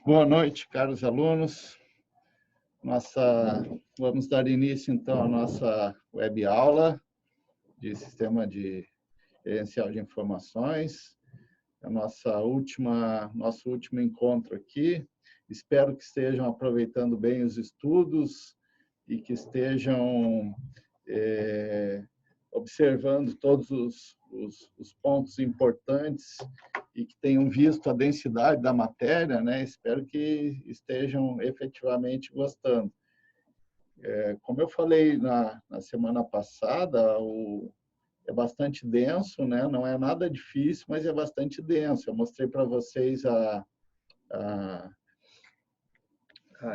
Boa noite, caros alunos. Vamos dar início, então, à nossa web aula de Sistema de Gerencial de Informações. Nosso último encontro aqui. Espero que estejam aproveitando bem os estudos e que estejam observando todos os pontos importantes e que tenham visto a densidade da matéria, né? Espero que estejam efetivamente gostando. Como eu falei na semana passada, é bastante denso, né? Não é nada difícil, mas é bastante denso. Eu mostrei para vocês a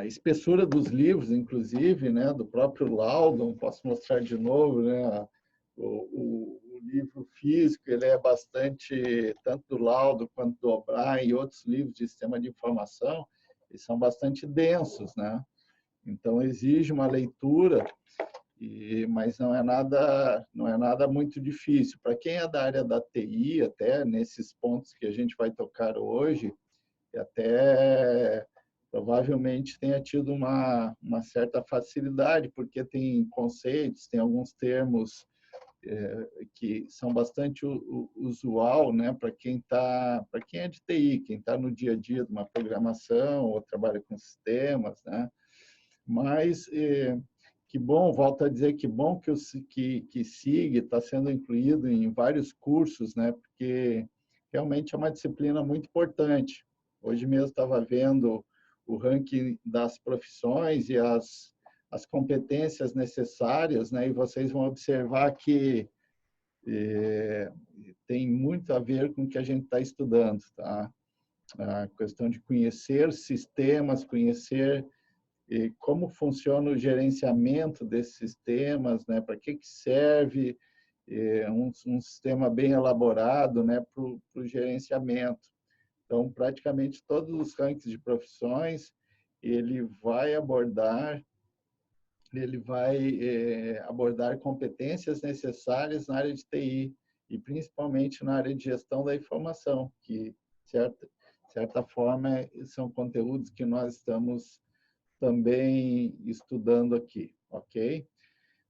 espessura dos livros, inclusive, né? Do próprio Loudon. Posso mostrar de novo, né? O livro físico, ele é bastante, tanto do Laudo quanto do O'Brien e outros livros de sistema de informação, eles são bastante densos, né? Então, exige uma leitura, mas não é nada muito difícil. Para quem é da área da TI, até nesses pontos que a gente vai tocar hoje, até provavelmente tenha tido uma certa facilidade, porque tem conceitos, tem alguns termos que são bastante usual, né, para quem é de TI, quem está no dia a dia de uma programação ou trabalha com sistemas, né? Mas que bom, volto a dizer que bom que SIG está sendo incluído em vários cursos, né? Porque realmente é uma disciplina muito importante. Hoje mesmo estava vendo o ranking das profissões e as competências necessárias, né? E vocês vão observar que tem muito a ver com o que a gente está estudando, tá? A questão de conhecer sistemas, conhecer como funciona o gerenciamento desses sistemas, né? Para que serve um sistema bem elaborado, né? Para o gerenciamento. Então, praticamente todos os rankings de profissões, ele vai abordar competências necessárias na área de TI e principalmente na área de gestão da informação, que, de certa forma, são conteúdos que nós estamos também estudando aqui, ok?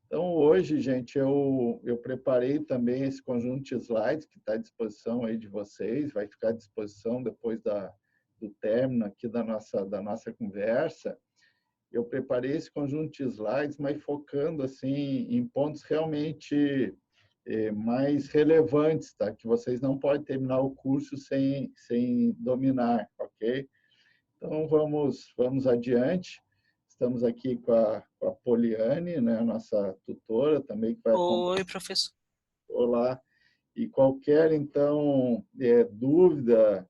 Então, hoje, gente, eu preparei também esse conjunto de slides que está à disposição aí de vocês, vai ficar à disposição depois do término aqui da nossa conversa. Eu preparei esse conjunto de slides, mas focando assim em pontos realmente mais relevantes, tá? Que vocês não podem terminar o curso sem dominar, ok? Então, vamos adiante. Estamos aqui com a Poliane, né, a nossa tutora também, que vai acompanhar. Oi, professor. Olá. E qualquer, então, dúvida,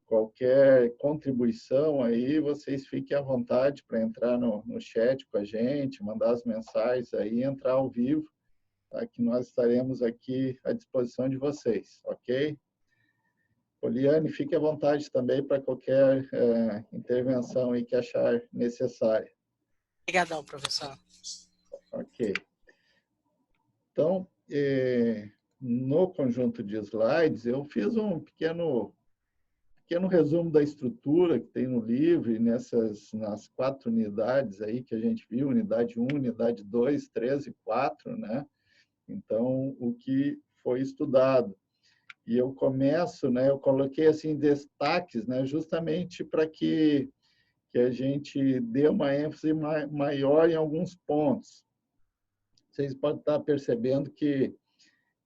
qualquer contribuição aí, vocês fiquem à vontade para entrar no chat com a gente, mandar as mensagens aí, entrar ao vivo, tá? Que nós estaremos aqui à disposição de vocês, ok? Poliane, fique à vontade também para qualquer intervenção aí que achar necessária. Obrigadão, professor. Ok. Então, no conjunto de slides, eu fiz um pequeno resumo da estrutura que tem no livro e nas 4 unidades aí que a gente viu, unidade 1, unidade 2, 3 e 4, né? Então, o que foi estudado. E eu começo, né? Eu coloquei assim destaques, né? Justamente para que a gente dê uma ênfase maior em alguns pontos. Vocês podem estar percebendo que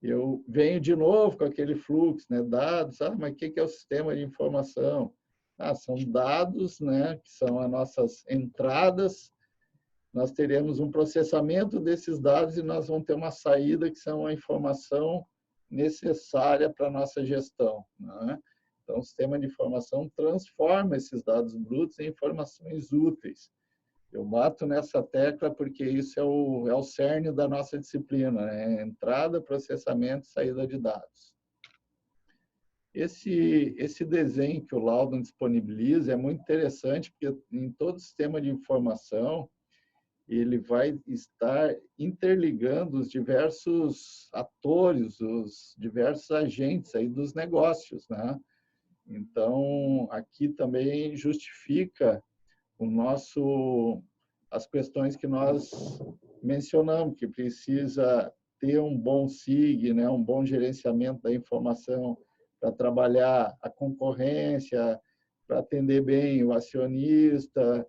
eu venho de novo com aquele fluxo, né? Dados, mas o que é o sistema de informação? São dados, né? Que são as nossas entradas. Nós teremos um processamento desses dados e nós vamos ter uma saída que são a informação necessária para a nossa gestão, né? Então, o sistema de informação transforma esses dados brutos em informações úteis. Eu bato nessa tecla porque isso é o cerne da nossa disciplina, né? Entrada, processamento e saída de dados. Esse desenho que o Loudon disponibiliza é muito interessante, porque em todo sistema de informação, ele vai estar interligando os diversos atores, os diversos agentes aí dos negócios, né? Então, aqui também justifica as questões que nós mencionamos, que precisa ter um bom SIG, né, um bom gerenciamento da informação para trabalhar a concorrência, para atender bem o acionista,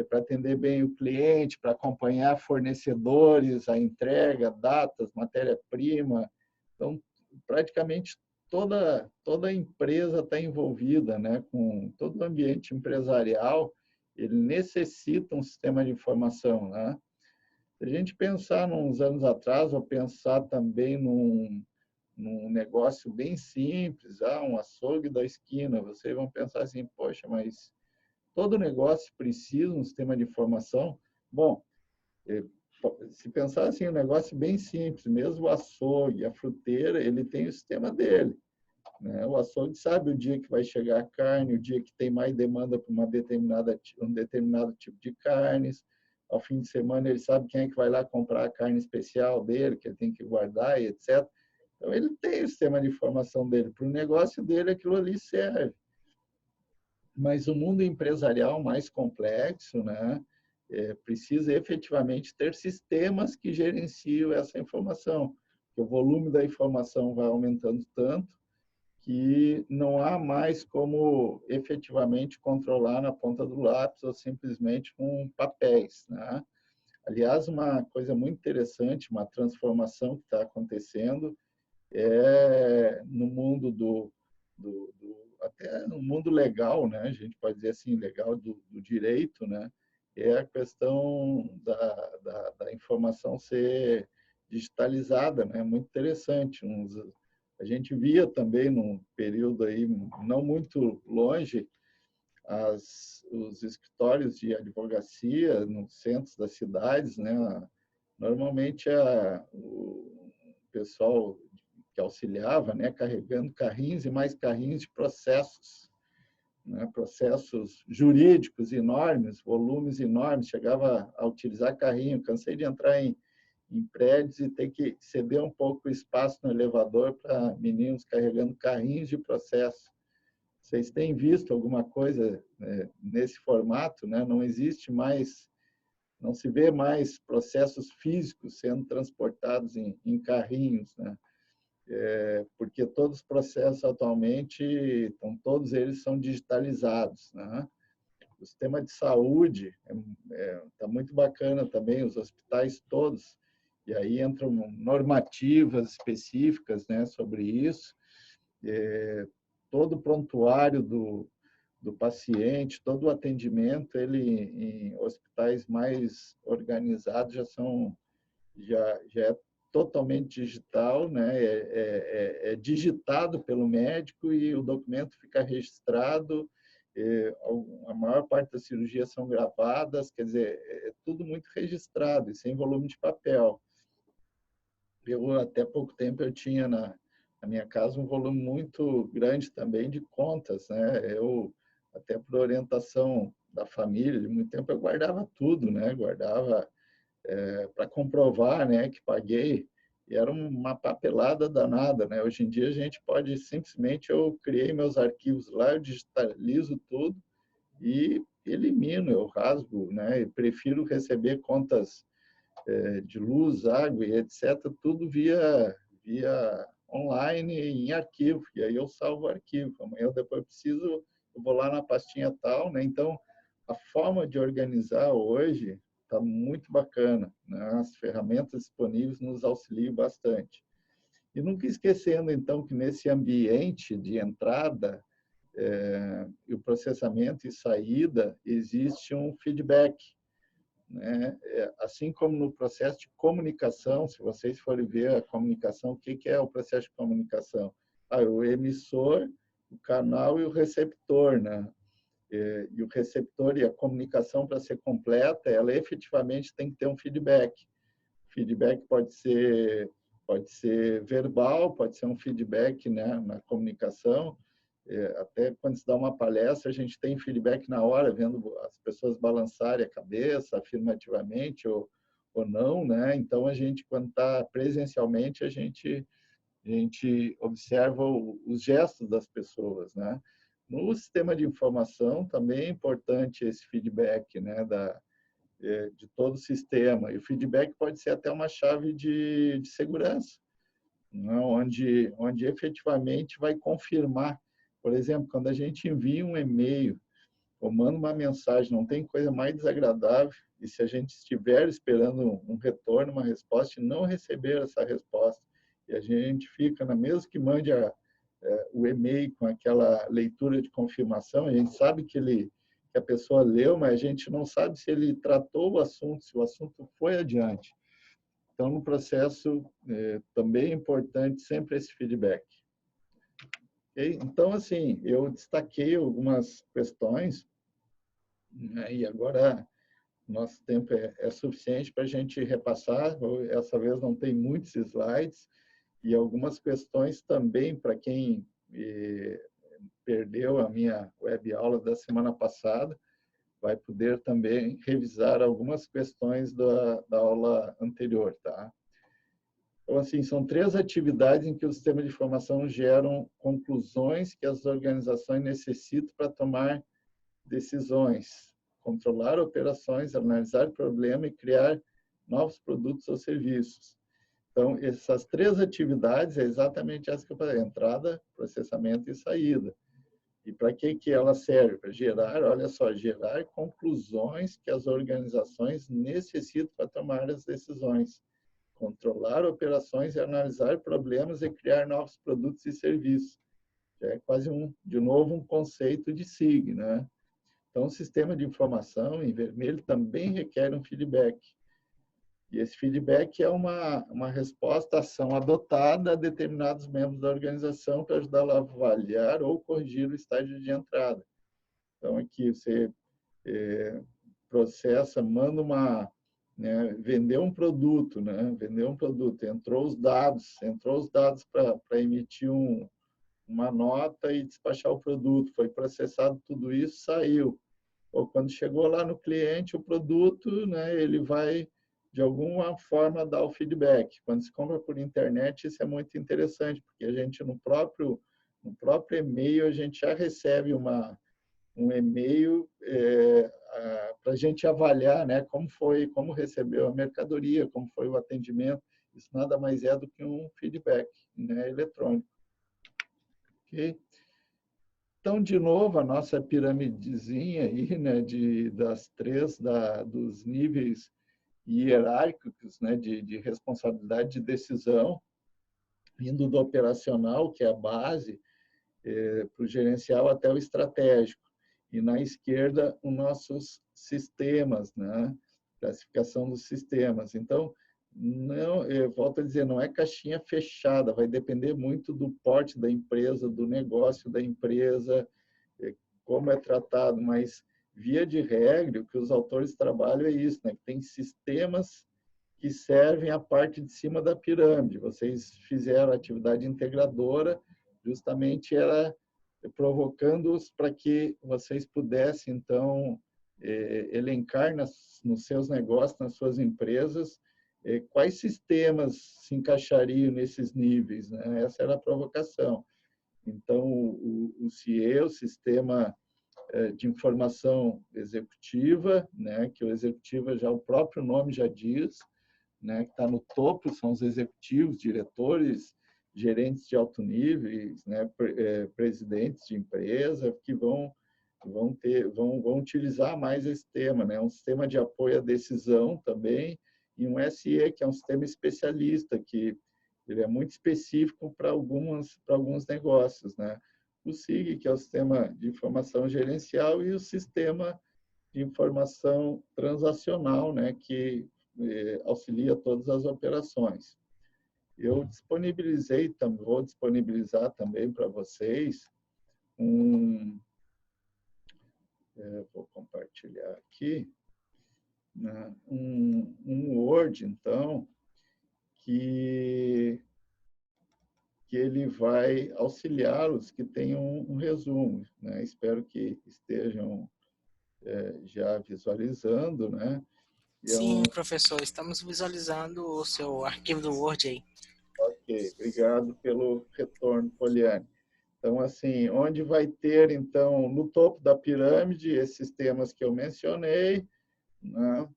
para atender bem o cliente, para acompanhar fornecedores, a entrega, datas, matéria-prima. Então, praticamente toda empresa está envolvida, né, com todo o ambiente empresarial, ele necessita um sistema de informação, né? Se a gente pensar uns anos atrás, ou pensar também num negócio bem simples, um açougue da esquina, vocês vão pensar assim, poxa, mas todo negócio precisa de um sistema de informação? Bom, se pensar assim, um negócio bem simples, mesmo o açougue, a fruteira, ele tem o sistema dele, né? O açougue sabe o dia que vai chegar a carne, o dia que tem mais demanda para um determinado tipo de carnes. Ao fim de semana, ele sabe quem é que vai lá comprar a carne especial dele, que ele tem que guardar e etc. Então, ele tem o sistema de informação dele. Para o negócio dele, aquilo ali serve. Mas o mundo empresarial mais complexo, né, precisa efetivamente ter sistemas que gerenciam essa informação. Porque o volume da informação vai aumentando tanto que não há mais como efetivamente controlar na ponta do lápis ou simplesmente com papéis, né? Aliás, uma coisa muito interessante, uma transformação que está acontecendo no mundo até no mundo legal, né? A gente pode dizer assim, legal do direito, né? É a questão da informação ser digitalizada, né? Muito interessante. A gente via também num período aí não muito longe os escritórios de advocacia nos centros das cidades, né? Normalmente o pessoal que auxiliava, né, carregando carrinhos e mais carrinhos de processos, né, processos jurídicos enormes, volumes enormes, chegava a utilizar carrinho. Cansei de entrar em prédios e ter que ceder um pouco o espaço no elevador para meninos carregando carrinhos de processo. Vocês têm visto alguma coisa, né, nesse formato, né? Não existe mais, não se vê mais processos físicos sendo transportados em carrinhos, né? Porque todos os processos atualmente, então, todos eles são digitalizados, né? O sistema de saúde está muito bacana também, os hospitais todos, e aí entram normativas específicas, né, sobre isso. Todo o prontuário do paciente, todo o atendimento, ele em hospitais mais organizados já é totalmente digital, né? É digitado pelo médico e o documento fica registrado. A maior parte das cirurgias são gravadas, quer dizer, é tudo muito registrado e sem volume de papel. Eu, até pouco tempo, eu tinha na minha casa um volume muito grande também de contas, né? Eu, até por orientação da família, de muito tempo eu guardava tudo, né? Guardava para comprovar, né, que paguei, e era uma papelada danada, né? Hoje em dia a gente pode simplesmente, eu criei meus arquivos lá, eu digitalizo tudo e elimino, eu rasgo, né? Eu prefiro receber contas de luz, água e etc., tudo via online em arquivo, e aí eu salvo o arquivo. Amanhã, depois preciso, eu vou lá na pastinha tal, né? Então, a forma de organizar hoje está muito bacana, né? As ferramentas disponíveis nos auxiliam bastante. E nunca esquecendo, então, que nesse ambiente de entrada e o processamento e saída, existe um feedback, né? Assim como no processo de comunicação, se vocês forem ver a comunicação, o que é o processo de comunicação? O emissor, o canal e o receptor, né? E o receptor e a comunicação, para ser completa, ela efetivamente tem que ter um feedback. Feedback pode ser verbal, pode ser um feedback, né, na comunicação. Até quando se dá uma palestra, a gente tem feedback na hora, vendo as pessoas balançarem a cabeça afirmativamente ou não, né? Então, a gente, quando está presencialmente, a gente observa os gestos das pessoas, né? No sistema de informação também é importante esse feedback, né, de todo o sistema. E o feedback pode ser até uma chave de segurança, né, onde efetivamente vai confirmar. Por exemplo, quando a gente envia um e-mail ou manda uma mensagem, não tem coisa mais desagradável, e se a gente estiver esperando um retorno, uma resposta, e não receber essa resposta, e a gente fica, mesmo que mande o e-mail com aquela leitura de confirmação, a gente sabe que a pessoa leu, mas a gente não sabe se ele tratou o assunto, se o assunto foi adiante. Então, no processo, também é importante sempre esse feedback. Okay? Então, assim, eu destaquei algumas questões, né, e agora nosso tempo é suficiente para a gente repassar. Essa vez não tem muitos slides, e algumas questões também para quem perdeu a minha web aula da semana passada, vai poder também revisar algumas questões da aula anterior, tá? Então, assim, são 3 atividades em que o sistema de informação geram conclusões que as organizações necessitam para tomar decisões, controlar operações, analisar problema e criar novos produtos ou serviços. Então, essas 3 atividades é exatamente essa que eu falei: entrada, processamento e saída. E para que ela serve? Para gerar, olha só, gerar conclusões que as organizações necessitam para tomar as decisões, controlar operações e analisar problemas e criar novos produtos e serviços. É quase de novo, um conceito de SIG, né? Então, o sistema de informação, em vermelho, também requer um feedback. E esse feedback é uma resposta, ação adotada a determinados membros da organização para ajudá-la a avaliar ou corrigir o estágio de entrada. Então, aqui você processa, manda vender um produto, né? Vender um produto, entrou os dados para emitir uma nota e despachar o produto, foi processado tudo isso, saiu. Ou quando chegou lá no cliente o produto, né, ele vai de alguma forma dar o feedback. Quando se compra por internet, isso é muito interessante, porque a gente no próprio e-mail a gente já recebe um e-mail para a gente avaliar, né, como recebeu a mercadoria, como foi o atendimento. Isso nada mais é do que um feedback, né, eletrônico. Ok? Então, de novo, a nossa piramidezinha aí, né, dos níveis hierárquicos, né, de responsabilidade de decisão, indo do operacional, que é a base, para o gerencial até o estratégico. E na esquerda, os nossos sistemas, né, classificação dos sistemas. Então, não, eu volto a dizer, não é caixinha fechada, vai depender muito do porte da empresa, do negócio da empresa, como é tratado, mas via de regra, o que os autores trabalham é isso, né? Tem sistemas que servem a parte de cima da pirâmide. Vocês fizeram a atividade integradora, justamente era provocando-os para que vocês pudessem, então, elencar nos seus negócios, nas suas empresas, quais sistemas se encaixariam nesses níveis, né? Essa era a provocação. Então, o CIE, o Sistema de Informação Executiva, né, que o executivo, já o próprio nome já diz, né, que está no topo, são os executivos, diretores, gerentes de alto nível, né, presidentes de empresa, que vão utilizar mais esse tema, né, um sistema de apoio à decisão também, e um SE, que é um sistema especialista, que ele é muito específico para alguns negócios, né? O SIG, que é o Sistema de Informação Gerencial, e o Sistema de Informação Transacional, né, que auxilia todas as operações. Eu vou disponibilizar também para vocês vou compartilhar aqui, né, um Word, então, que ele vai auxiliar os que tenham um resumo, né? Espero que estejam já visualizando, né? Sim, professor, estamos visualizando o seu arquivo do Word aí. Ok, obrigado pelo retorno, Poliane. Então, assim, onde vai ter, então, no topo da pirâmide, esses temas que eu mencionei, né?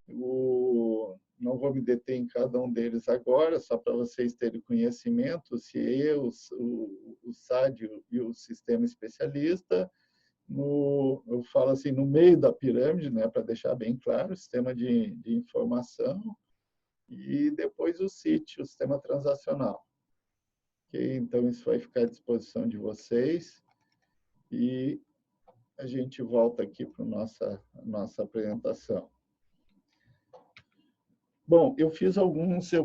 Não vou me deter em cada um deles agora, só para vocês terem conhecimento, o CIE, o SAD e o sistema especialista. Eu falo assim, no meio da pirâmide, né, para deixar bem claro, o sistema de informação, e depois o CIT, o sistema transacional. Okay? Então, isso vai ficar à disposição de vocês. E a gente volta aqui para a nossa apresentação. Bom, eu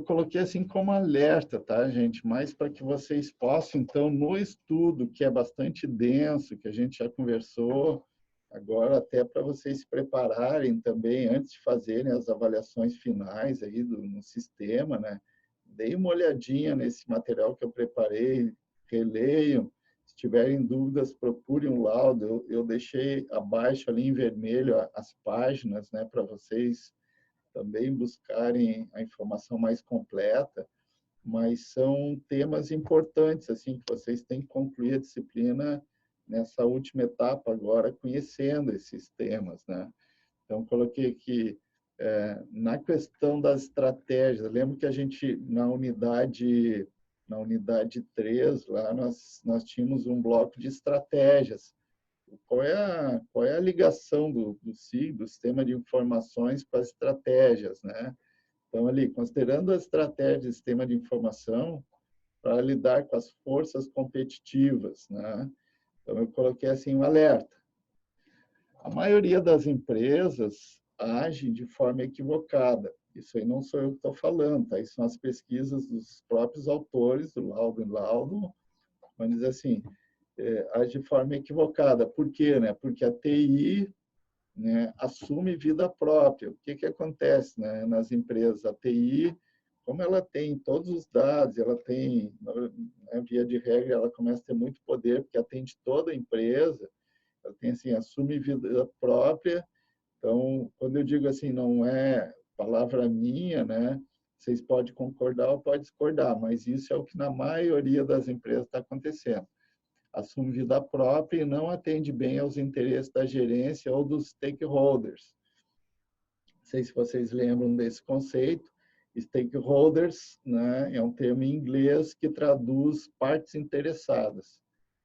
coloquei assim como alerta, tá, gente? Mas para que vocês possam, então, no estudo, que é bastante denso, que a gente já conversou, agora até para vocês se prepararem também, antes de fazerem as avaliações finais aí no sistema, né? Deem uma olhadinha nesse material que eu preparei, releiam. Se tiverem dúvidas, procurem um laudo. Eu deixei abaixo ali em vermelho as páginas, né, para vocês também buscarem a informação mais completa, mas são temas importantes, assim, que vocês têm que concluir a disciplina nessa última etapa agora, conhecendo esses temas, né? Então, coloquei aqui, na questão das estratégias, lembro que a gente, na unidade 3, lá nós tínhamos um bloco de estratégias. Qual é a ligação do SIG, do sistema de informações, com as estratégias, né? Então, ali, considerando as estratégias do sistema de informação para lidar com as forças competitivas, né? Então, eu coloquei assim um alerta. A maioria das empresas agem de forma equivocada. Isso aí não sou eu que estou falando, tá? Isso são as pesquisas dos próprios autores do laudo e laudo, onde diz assim, age de forma equivocada. Por quê? Né? Porque a TI, né, assume vida própria. O que acontece, né, nas empresas? A TI, como ela tem todos os dados, ela tem, né, via de regra, ela começa a ter muito poder, porque atende toda a empresa, ela tem, assim, assume vida própria. Então, quando eu digo assim, não é palavra minha, né, vocês podem concordar ou podem discordar, mas isso é o que na maioria das empresas está acontecendo. Assume vida própria e não atende bem aos interesses da gerência ou dos stakeholders. Não sei se vocês lembram desse conceito. Stakeholders, né, é um termo em inglês que traduz partes interessadas.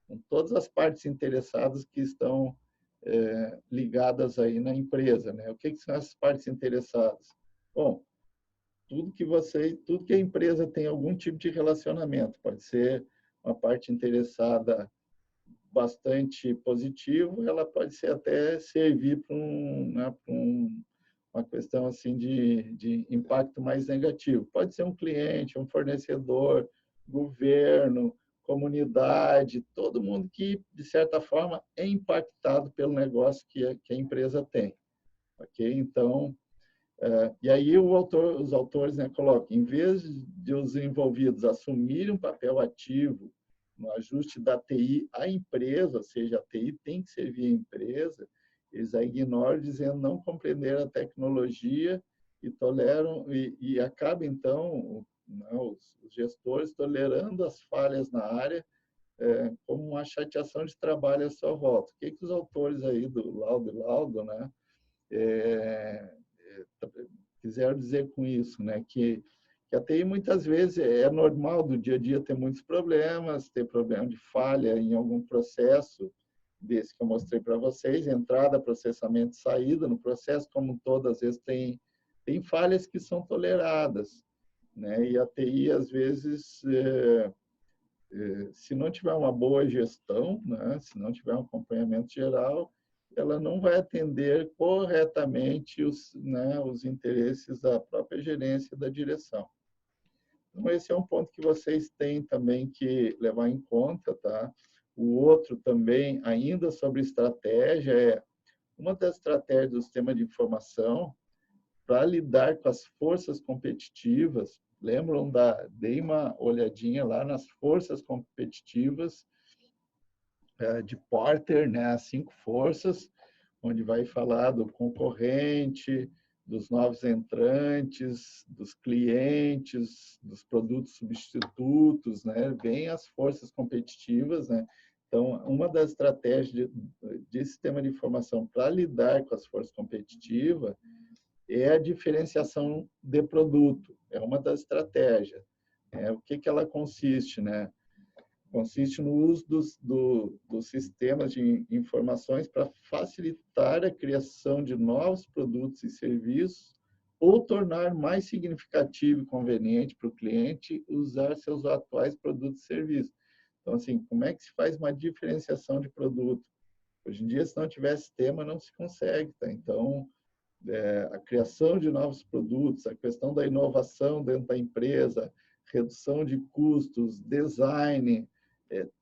Então, todas as partes interessadas que estão ligadas aí na empresa, né? O que são essas partes interessadas? Bom, tudo que a empresa tem algum tipo de relacionamento, pode ser uma parte interessada bastante positivo, ela pode ser até servir para uma questão assim de impacto mais negativo. Pode ser um cliente, um fornecedor, governo, comunidade, todo mundo que, de certa forma, é impactado pelo negócio que a empresa tem. Ok? Então, e aí os autores, né, colocam, em vez de os envolvidos assumirem um papel ativo no ajuste da TI à empresa, ou seja, a TI tem que servir a empresa, eles a ignoram dizendo não compreender a tecnologia e toleram e acaba então, né, os gestores tolerando as falhas na área como uma chateação de trabalho à sua volta. O que os autores aí do Laudo, né, quiseram dizer com isso, né, que a TI muitas vezes é normal do dia a dia ter muitos problemas, ter problema de falha em algum processo desse que eu mostrei para vocês, entrada, processamento, saída. No processo como um todo, às vezes tem falhas que são toleradas, né? E a TI às vezes se não tiver uma boa gestão, né, se não tiver um acompanhamento geral, ela não vai atender corretamente né, os interesses da própria gerência e da direção. Então, esse é um ponto que vocês têm também que levar em conta, tá? O outro também, ainda sobre estratégia, é uma das estratégias do sistema de informação para lidar com as forças competitivas. Lembram dei uma olhadinha lá nas forças competitivas de Porter, né, as 5 forças, onde vai falar do concorrente, dos novos entrantes, dos clientes, dos produtos substitutos, né, bem as forças competitivas, né. Então, uma das estratégias de sistema de informação para lidar com as forças competitivas é a diferenciação de produto. É uma das estratégias. O que ela consiste, né? Consiste no uso dos sistemas de informações para facilitar a criação de novos produtos e serviços ou tornar mais significativo e conveniente para o cliente usar seus atuais produtos e serviços. Então, assim, como é que se faz uma diferenciação de produto? Hoje em dia, se não tiver sistema, não se consegue, tá? Então, a criação de novos produtos, a questão da inovação dentro da empresa, redução de custos, design,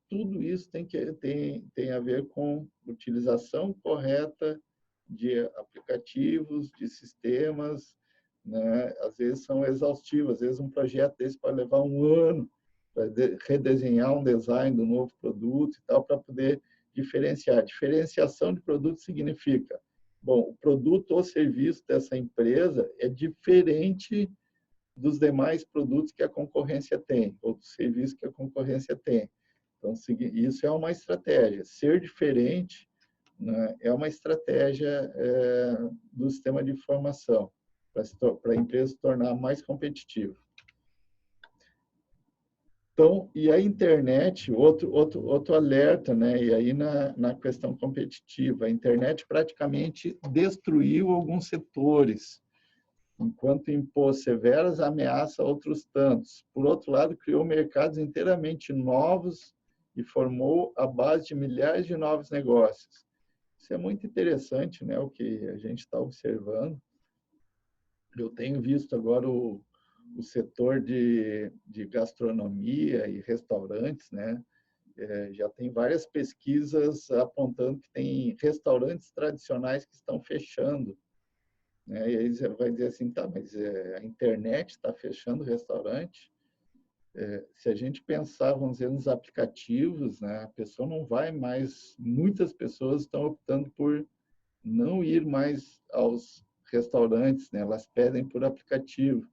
tudo isso tem a ver com utilização correta de aplicativos, de sistemas, né? Às vezes são exaustivos, às vezes um projeto desse pode levar um ano para redesenhar um design do novo produto e tal, para poder diferenciar. Diferenciação de produto significa, bom, o produto ou serviço dessa empresa é diferente dos demais produtos que a concorrência tem, ou dos serviços que a concorrência tem. Então, isso é uma estratégia. Ser diferente, né, é uma estratégia do sistema de informação, para a empresa se tornar mais competitiva. Então, e a internet, outro alerta, né? E aí na questão competitiva, a internet praticamente destruiu alguns setores, enquanto impôs severas ameaças a outros tantos. Por outro lado, criou mercados inteiramente novos e formou a base de milhares de novos negócios. Isso é muito interessante, né? O que a gente está observando. Eu tenho visto agora o setor de gastronomia e restaurantes, né? Já tem várias pesquisas apontando que tem restaurantes tradicionais que estão fechando, né? E aí você vai dizer assim, tá, mas a internet está fechando o restaurante? Se a gente pensar, vamos dizer, nos aplicativos, né? A pessoa não vai mais, muitas pessoas estão optando por não ir mais aos restaurantes, né? Elas pedem por aplicativo.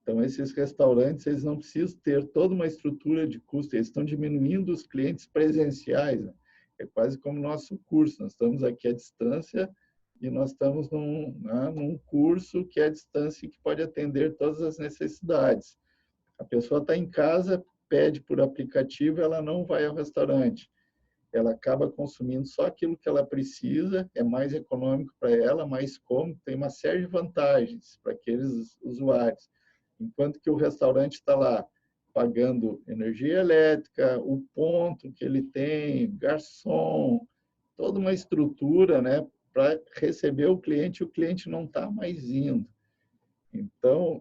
Então, esses restaurantes, eles não precisam ter toda uma estrutura de custo, eles estão diminuindo os clientes presenciais, né? É quase como nosso curso, nós estamos aqui à distância e nós estamos num curso que é à distância e que pode atender todas as necessidades. A pessoa está em casa, pede por aplicativo, ela não vai ao restaurante. Ela acaba consumindo só aquilo que ela precisa, é mais econômico para ela, mais cômodo, tem uma série de vantagens para aqueles usuários. Enquanto que o restaurante está lá pagando energia elétrica, o ponto que ele tem, garçom, toda uma estrutura, né, para receber o cliente não está mais indo. Então,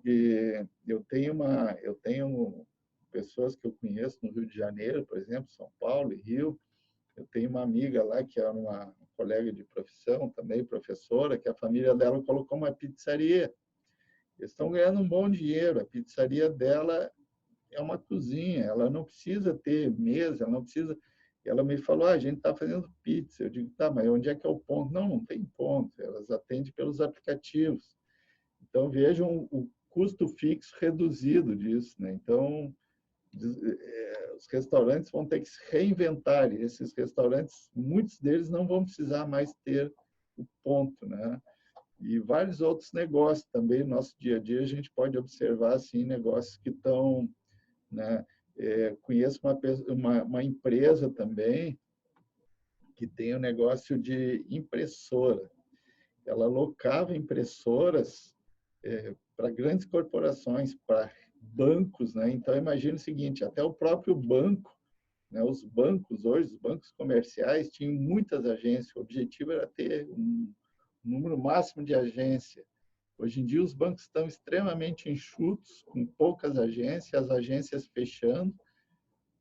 eu tenho pessoas que eu conheço no Rio de Janeiro, por exemplo, São Paulo e Rio. Eu tenho uma amiga lá que é uma colega de profissão, também professora, que a família dela colocou uma pizzaria. Eles estão ganhando um bom dinheiro. A pizzaria dela é uma cozinha, ela não precisa ter mesa, ela não precisa. Ela me falou, a gente está fazendo pizza. Eu digo, tá, mas onde é que é o ponto? Não, não tem ponto. Elas atendem pelos aplicativos. Então, vejam o custo fixo reduzido disso, né? Então, os restaurantes vão ter que se reinventar. E esses restaurantes, muitos deles não vão precisar mais ter o ponto, né? E vários outros negócios também, no nosso dia a dia, a gente pode observar assim, negócios que estão, né? Conheço uma empresa também que tem um negócio de impressora. Ela alocava impressoras para grandes corporações, para bancos, né? Então, imagine o seguinte, até o próprio banco, né? Os bancos hoje, os bancos comerciais, tinham muitas agências, o objetivo era ter um número máximo de agência. Hoje em dia, os bancos estão extremamente enxutos, com poucas agências, as agências fechando,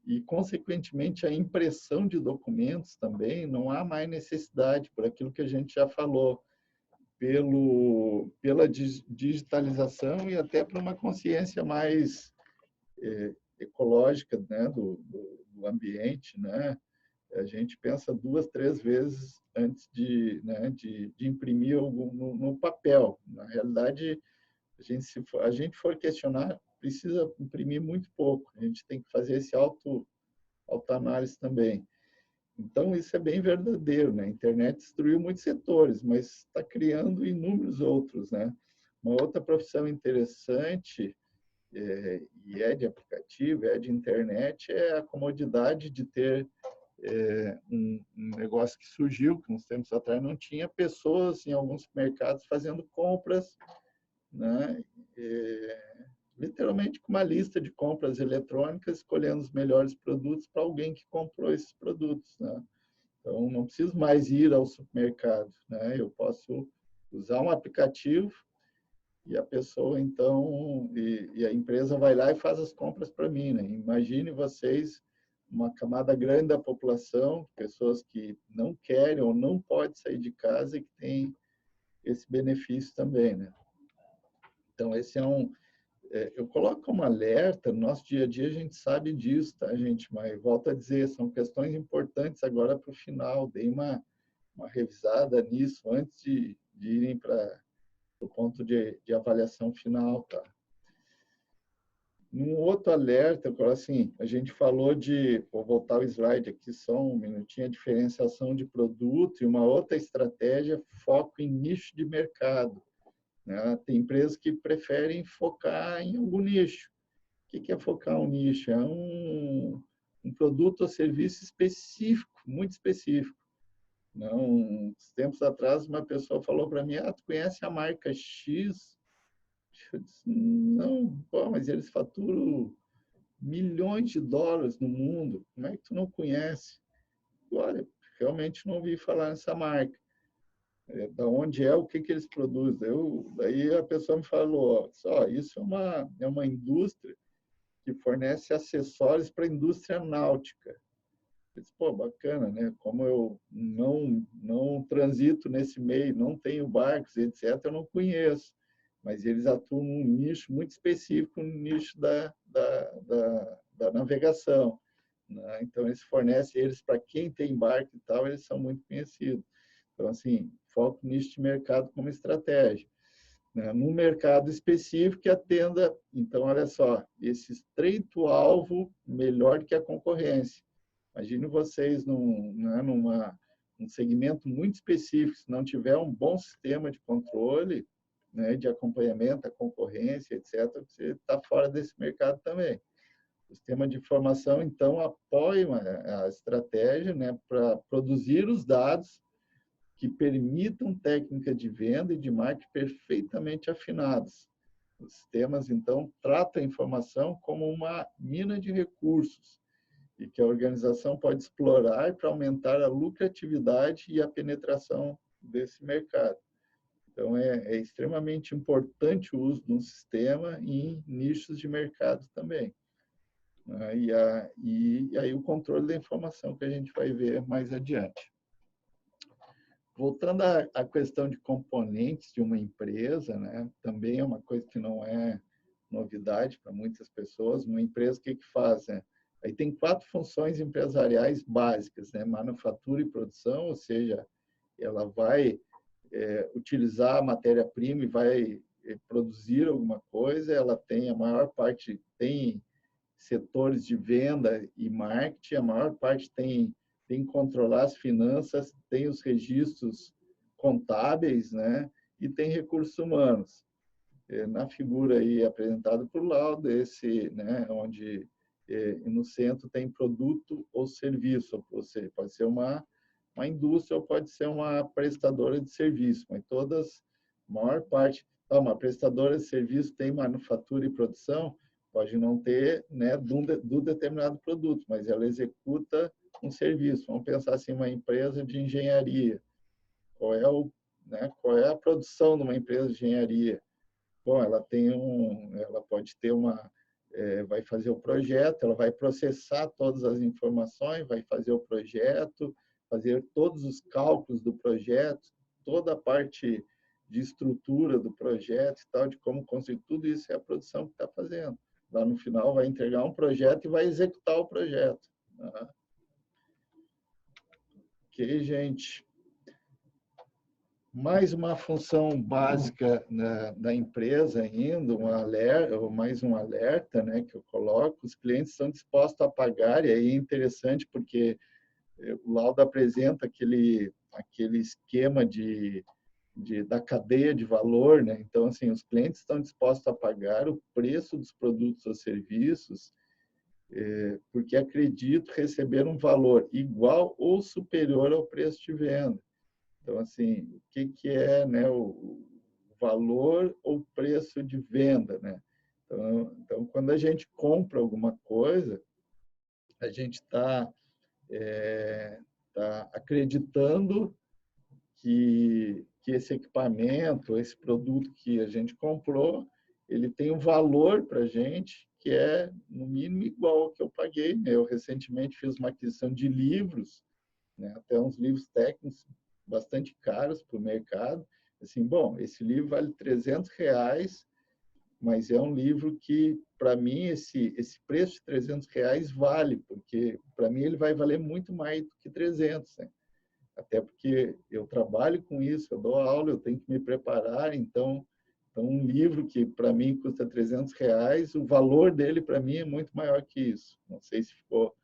e, consequentemente, a impressão de documentos também não há mais necessidade, por aquilo que a gente já falou, pela digitalização e até por uma consciência mais ecológica, né, do ambiente, né? A gente pensa 2, 3 vezes antes de imprimir algo no papel. Na realidade, se a gente for questionar, precisa imprimir muito pouco. A gente tem que fazer esse autoanálise também. Então, isso é bem verdadeiro, né? A internet destruiu muitos setores, mas está criando inúmeros outros, né? Uma outra profissão interessante, e é de aplicativo, é de internet, é a comodidade de ter um negócio que surgiu, que uns tempos atrás não tinha, pessoas em alguns mercados fazendo compras, né? Literalmente com uma lista de compras eletrônicas, escolhendo os melhores produtos para alguém que comprou esses produtos, né? Então, não preciso mais ir ao supermercado, né? Eu posso usar um aplicativo e a pessoa, então, e a empresa vai lá e faz as compras para mim, né? Imagine vocês uma camada grande da população, pessoas que não querem ou não podem sair de casa e que têm esse benefício também, né? Então, esse é eu coloco como alerta, no nosso dia a dia a gente sabe disso, tá, gente? Mas volto a dizer, são questões importantes agora para o final. Dei uma revisada nisso antes de irem para o ponto de avaliação final, tá? Num outro alerta, assim, a gente falou vou voltar o slide aqui só um minutinho, a diferenciação de produto e uma outra estratégia, foco em nicho de mercado, né? Tem empresas que preferem focar em algum nicho. O que é focar um nicho? É um produto ou serviço específico, muito específico. Não, uns tempos atrás, uma pessoa falou para mim, tu conhece a marca X? Eu disse, não, pô, mas eles faturam milhões de dólares no mundo. Como é que tu não conhece? Olha, realmente não ouvi falar nessa marca. Da onde é, o que eles produzem? Daí a pessoa me falou, só isso é uma indústria que fornece acessórios para a indústria náutica. Eu disse, pô, bacana, né? Como eu não transito nesse meio, não tenho barcos, etc., eu não conheço. Mas eles atuam num nicho muito específico, no nicho da navegação, né? Então, eles fornecem eles para quem tem barco e tal, eles são muito conhecidos. Então, assim, foco nicho de mercado como estratégia, né? Num mercado específico que atenda, então, olha só, esse estreito alvo melhor que a concorrência. Imagine vocês num segmento muito específico, se não tiver um bom sistema de controle, né, de acompanhamento, a concorrência, etc., você está fora desse mercado também. O sistema de informação, então, apoia a estratégia, né, para produzir os dados que permitam técnicas de venda e de marketing perfeitamente afinadas. Os sistemas, então, tratam a informação como uma mina de recursos e que a organização pode explorar para aumentar a lucratividade e a penetração desse mercado. Então, é extremamente importante o uso de um sistema em nichos de mercado também. E aí o controle da informação que a gente vai ver mais adiante. Voltando à questão de componentes de uma empresa, né, também é uma coisa que não é novidade para muitas pessoas. Uma empresa, o que faz? Né? Aí tem 4 funções empresariais básicas, né? Manufatura e produção, ou seja, ela vai utilizar a matéria-prima e vai produzir alguma coisa. Ela tem a maior parte, tem setores de venda e marketing, a maior parte tem que controlar as finanças, tem os registros contábeis, né? E tem recursos humanos. Na figura aí apresentada por Laudo, né, onde no centro tem produto ou serviço, ou seja, pode ser uma indústria ou pode ser uma prestadora de serviço, mas todas, a maior parte, uma prestadora de serviço tem manufatura e produção, pode não ter, né, do determinado produto, mas ela executa um serviço. Vamos pensar assim, uma empresa de engenharia. Qual é a produção de uma empresa de engenharia? Bom, ela pode ter vai fazer o projeto, ela vai processar todas as informações, vai fazer o projeto, fazer todos os cálculos do projeto, toda a parte de estrutura do projeto e tal, de como construir, tudo isso é a produção que está fazendo. Lá no final vai entregar um projeto e vai executar o projeto. Né? Ok, gente. Mais uma função básica da empresa ainda, mais um alerta, né, que eu coloco, os clientes estão dispostos a pagar, e aí é interessante porque o laudo apresenta aquele esquema da cadeia de valor, né? Então, assim, os clientes estão dispostos a pagar o preço dos produtos ou serviços porque acreditam receber um valor igual ou superior ao preço de venda. Então, assim, o que é, né, o valor ou preço de venda, né? Então, quando a gente compra alguma coisa, a gente está tá acreditando que esse equipamento, esse produto que a gente comprou, ele tem um valor para a gente que é, no mínimo, igual ao que eu paguei. Eu recentemente fiz uma aquisição de livros, né, até uns livros técnicos bastante caros para o mercado. Assim, bom, esse livro vale R$ 300, mas é um livro que, para mim, esse preço de R$ 300 vale, porque, para mim, ele vai valer muito mais do que 300, né? Até porque eu trabalho com isso, eu dou aula, eu tenho que me preparar, então um livro que para mim custa R$ 300, o valor dele para mim é muito maior que isso. Não sei se ficou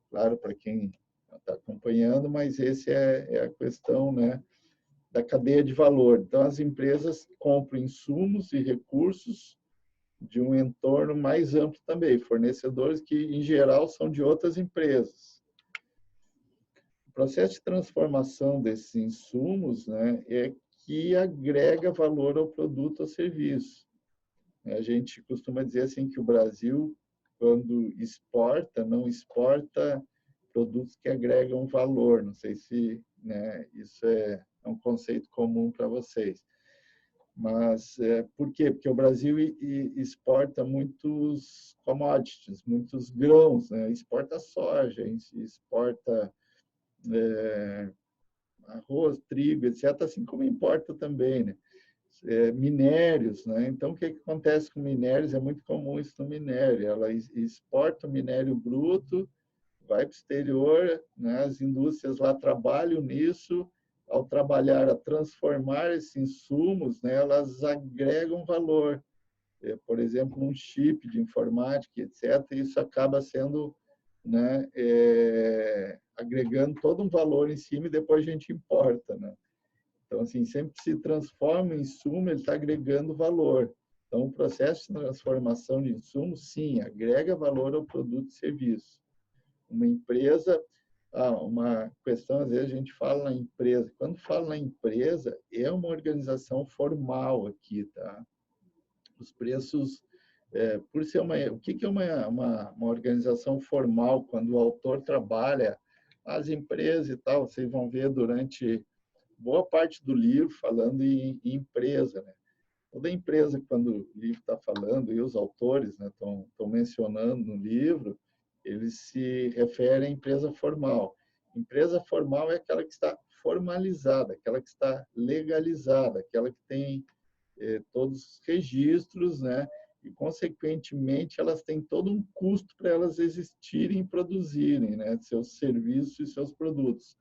claro para quem está acompanhando, mas esse é a questão, né, da cadeia de valor. Então, as empresas compram insumos e recursos de um entorno mais amplo também, fornecedores que, em geral, são de outras empresas. O processo de transformação desses insumos, né, é que agrega valor ao produto ou serviço. A gente costuma dizer assim que o Brasil, quando exporta, não exporta produtos que agregam valor. Não sei se, né, isso é um conceito comum para vocês. Mas por quê? Porque o Brasil exporta muitos commodities, muitos grãos, né? Exporta soja, exporta arroz, trigo, etc., assim como importa também, né? Minérios, né? Então, o que acontece com minérios? É muito comum isso no minério. Ela exporta o minério bruto, vai para o exterior, né? As indústrias lá trabalham nisso. Ao trabalhar a transformar esses insumos, né, elas agregam valor. Por exemplo, um chip de informática, etc., isso acaba sendo, né, agregando todo um valor em cima e depois a gente importa, né? Então, assim, sempre que se transforma em insumo, ele está agregando valor. Então, o processo de transformação de insumo, sim, agrega valor ao produto e serviço. Uma empresa, uma questão, às vezes a gente fala na empresa. Quando fala na empresa, é uma organização formal aqui, tá? Os preços, por ser o que é uma organização formal? Quando o autor trabalha, as empresas e tal, vocês vão ver durante boa parte do livro falando em empresa, né? Toda empresa, quando o livro está falando, e os autores, né, estão mencionando no livro, eles se referem à empresa formal. Empresa formal é aquela que está formalizada, aquela que está legalizada, aquela que tem todos os registros, né? E, consequentemente, elas têm todo um custo para elas existirem e produzirem, né, seus serviços e seus produtos.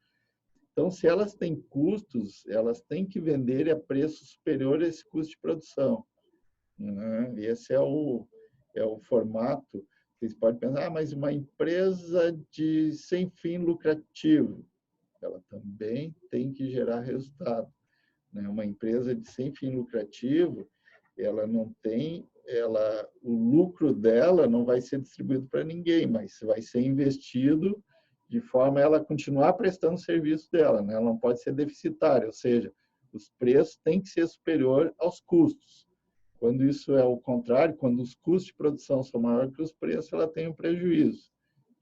Então, se elas têm custos, elas têm que vender a preço superior a esse custo de produção, né? Esse é o formato. Vocês podem pensar, mas uma empresa sem fim lucrativo, ela também tem que gerar resultado, né? Uma empresa sem fim lucrativo, ela não tem, o lucro dela não vai ser distribuído para ninguém, mas vai ser investido de forma a ela continuar prestando o serviço dela, né? Ela não pode ser deficitária, ou seja, os preços têm que ser superior aos custos. Quando isso é o contrário, quando os custos de produção são maiores que os preços, ela tem um prejuízo.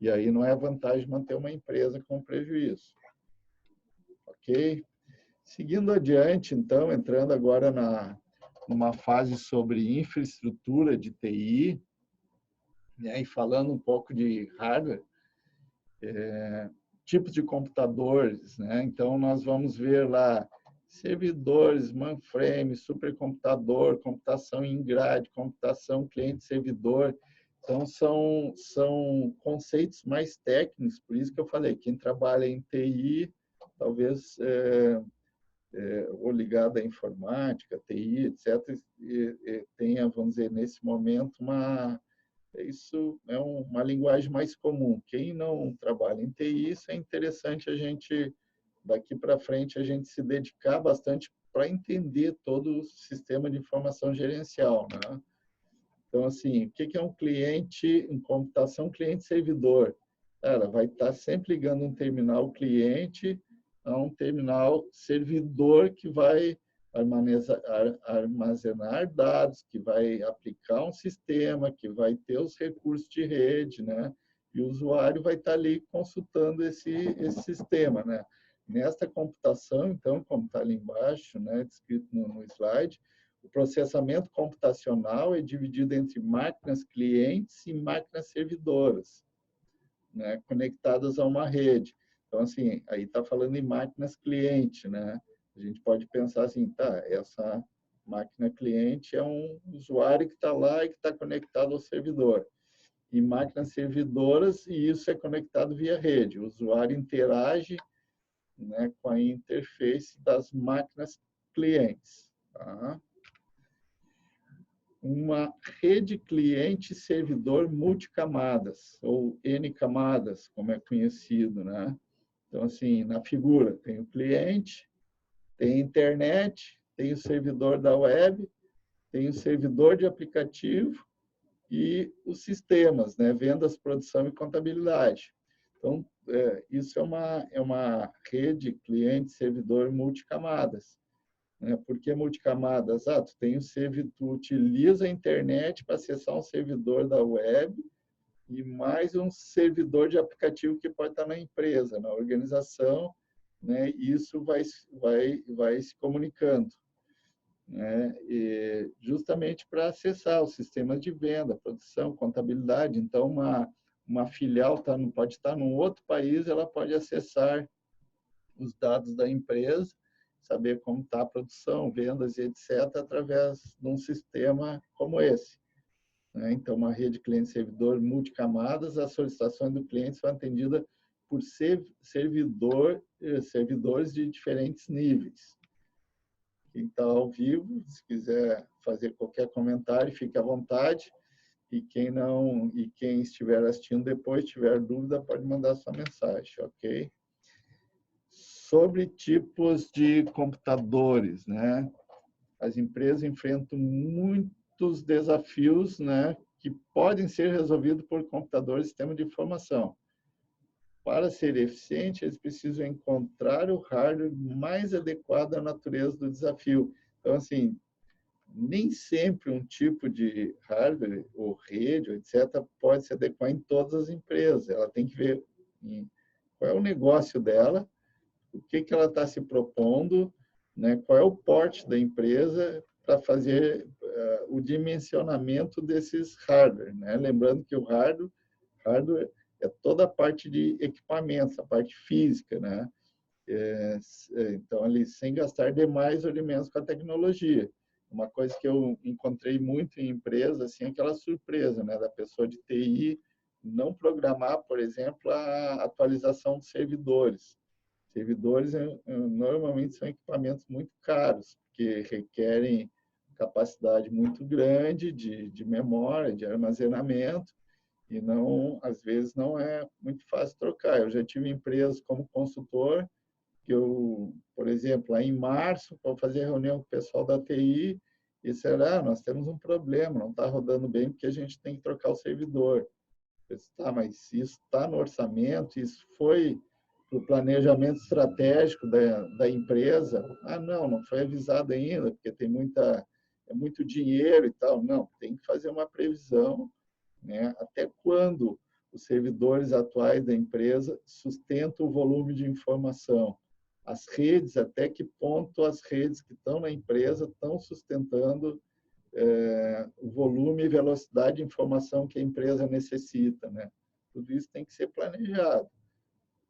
E aí não é vantagem manter uma empresa com prejuízo. Ok? Seguindo adiante, então, entrando agora numa fase sobre infraestrutura de TI, né, e falando um pouco de hardware, tipos de computadores, né? Então, nós vamos ver lá servidores, mainframe, supercomputador, computação em grade, computação cliente-servidor. Então, são conceitos mais técnicos, por isso que eu falei, quem trabalha em TI, talvez, ou ligado à informática, TI, etc., tenha, vamos dizer, nesse momento, Isso é uma linguagem mais comum. Quem não trabalha em TI, isso é interessante a gente, daqui para frente, a gente se dedicar bastante para entender todo o sistema de informação gerencial, né? Então, assim, o que é um cliente em computação, cliente-servidor? Cara, vai estar sempre ligando um terminal cliente a um terminal servidor que vai armazenar dados, que vai aplicar um sistema, que vai ter os recursos de rede, né? E o usuário vai estar ali consultando esse sistema, né? Nesta computação, então, como está ali embaixo, né, descrito no slide, o processamento computacional é dividido entre máquinas clientes e máquinas servidoras, né, conectadas a uma rede. Então, assim, aí está falando em máquinas cliente, né? A gente pode pensar assim, tá, essa máquina cliente é um usuário que está lá e que está conectado ao servidor. E máquinas servidoras, e isso é conectado via rede. O usuário interage, né, com a interface das máquinas clientes. Tá? Uma rede cliente-servidor multicamadas, ou N camadas, como é conhecido, né? Então, assim, na figura tem o cliente, tem a internet, tem o servidor da web, tem o servidor de aplicativo e os sistemas, né? Vendas, produção e contabilidade. Então, isso é uma rede cliente-servidor multicamadas. Né? Por que multicamadas? Tu utiliza a internet para acessar um servidor da web e mais um servidor de aplicativo que pode estar na empresa, na organização, né? E isso vai se comunicando, né? E justamente para acessar os sistemas de venda, produção, contabilidade. Então, uma filial pode estar num outro país, ela pode acessar os dados da empresa, saber como está a produção, vendas e etc., através de um sistema como esse. Né? Então, uma rede cliente-servidor multicamadas, as solicitações do cliente são atendidas por servidores de diferentes níveis. Quem está ao vivo, se quiser fazer qualquer comentário, fique à vontade. E quem estiver assistindo depois, tiver dúvida, pode mandar sua mensagem, ok? Sobre tipos de computadores, né? As empresas enfrentam muitos desafios, né, que podem ser resolvidos por computadores e sistemas de informação. Para ser eficiente, eles precisam encontrar o hardware mais adequado à natureza do desafio. Então, assim, nem sempre um tipo de hardware ou rede, etc., pode se adequar em todas as empresas. Ela tem que ver qual é o negócio dela, o que ela está se propondo, né? Qual é o porte da empresa para fazer o dimensionamento desses hardware. Né? Lembrando que o hardware é toda a parte de equipamentos, a parte física. Né? Então, ali, sem gastar demais ou de menos com a tecnologia. Uma coisa que eu encontrei muito em empresas, assim, é aquela surpresa, né, da pessoa de TI não programar, por exemplo, a atualização dos servidores. Servidores normalmente são equipamentos muito caros, porque requerem capacidade muito grande de memória, de armazenamento, e não, às vezes não é muito fácil trocar. Eu já tive empresas como consultor, que eu, por exemplo, lá em março, para fazer reunião com o pessoal da TI, e será, nós temos um problema, não está rodando bem porque a gente tem que trocar o servidor. Eu disse, tá, mas isso está no orçamento, isso foi para o planejamento estratégico da empresa. Ah, não foi avisado ainda, porque é muito dinheiro e tal. Não, tem que fazer uma previsão, né? Até quando os servidores atuais da empresa sustentam o volume de informação. As redes, até que ponto as redes que estão na empresa estão sustentando o volume e velocidade de informação que a empresa necessita, né? Tudo isso tem que ser planejado.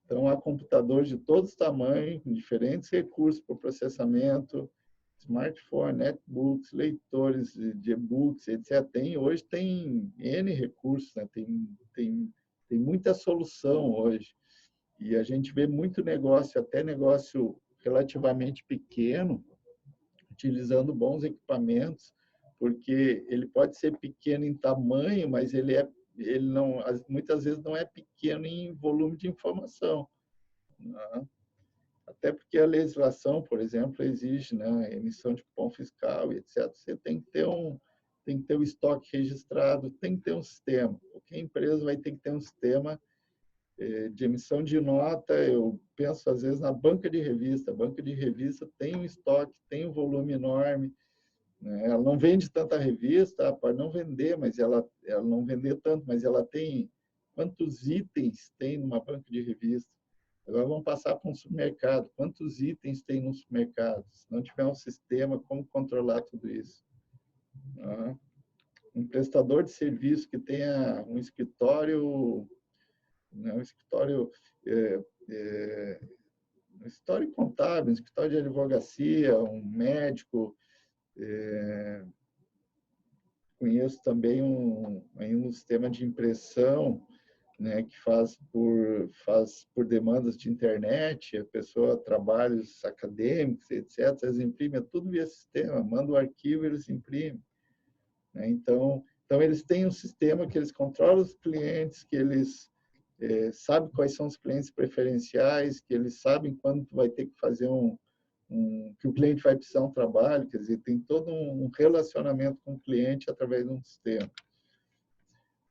Então, há computadores de todos os tamanhos, com diferentes recursos para o processamento, smartphone, netbooks, leitores de e-books, etc. Hoje tem N recursos, né? Tem muita solução hoje. E a gente vê muito negócio, até negócio relativamente pequeno, utilizando bons equipamentos porque ele pode ser pequeno em tamanho, mas ele não, muitas vezes não é pequeno em volume de informação, né? Até porque a legislação, por exemplo, exige, né, emissão de cupom fiscal, etc. Você tem que ter o estoque registrado, tem que ter um sistema. Qualquer empresa vai ter que ter um sistema de emissão de nota. Eu penso, às vezes, na banca de revista. A banca de revista tem um estoque, tem um volume enorme, né? Ela não vende tanta revista, pode não vender, mas ela não vender tanto, mas ela tem quantos itens tem numa banca de revista. Agora vamos passar para um supermercado. Quantos itens tem no supermercado? Se não tiver um sistema, como controlar tudo isso? Um prestador de serviço que tenha um escritório, né, um escritório contábil, um escritório de advocacia, um médico. Conheço também um sistema de impressão, né, que faz por demandas de internet, a pessoa, trabalhos acadêmicos, etc., eles imprimem tudo via sistema, manda o arquivo e eles imprimem, né? Então, eles têm um sistema que eles controlam os clientes, que eles sabem quais são os clientes preferenciais, que eles sabem quando vai ter que fazer que o cliente vai precisar um trabalho, quer dizer, tem todo um relacionamento com o cliente através de um sistema.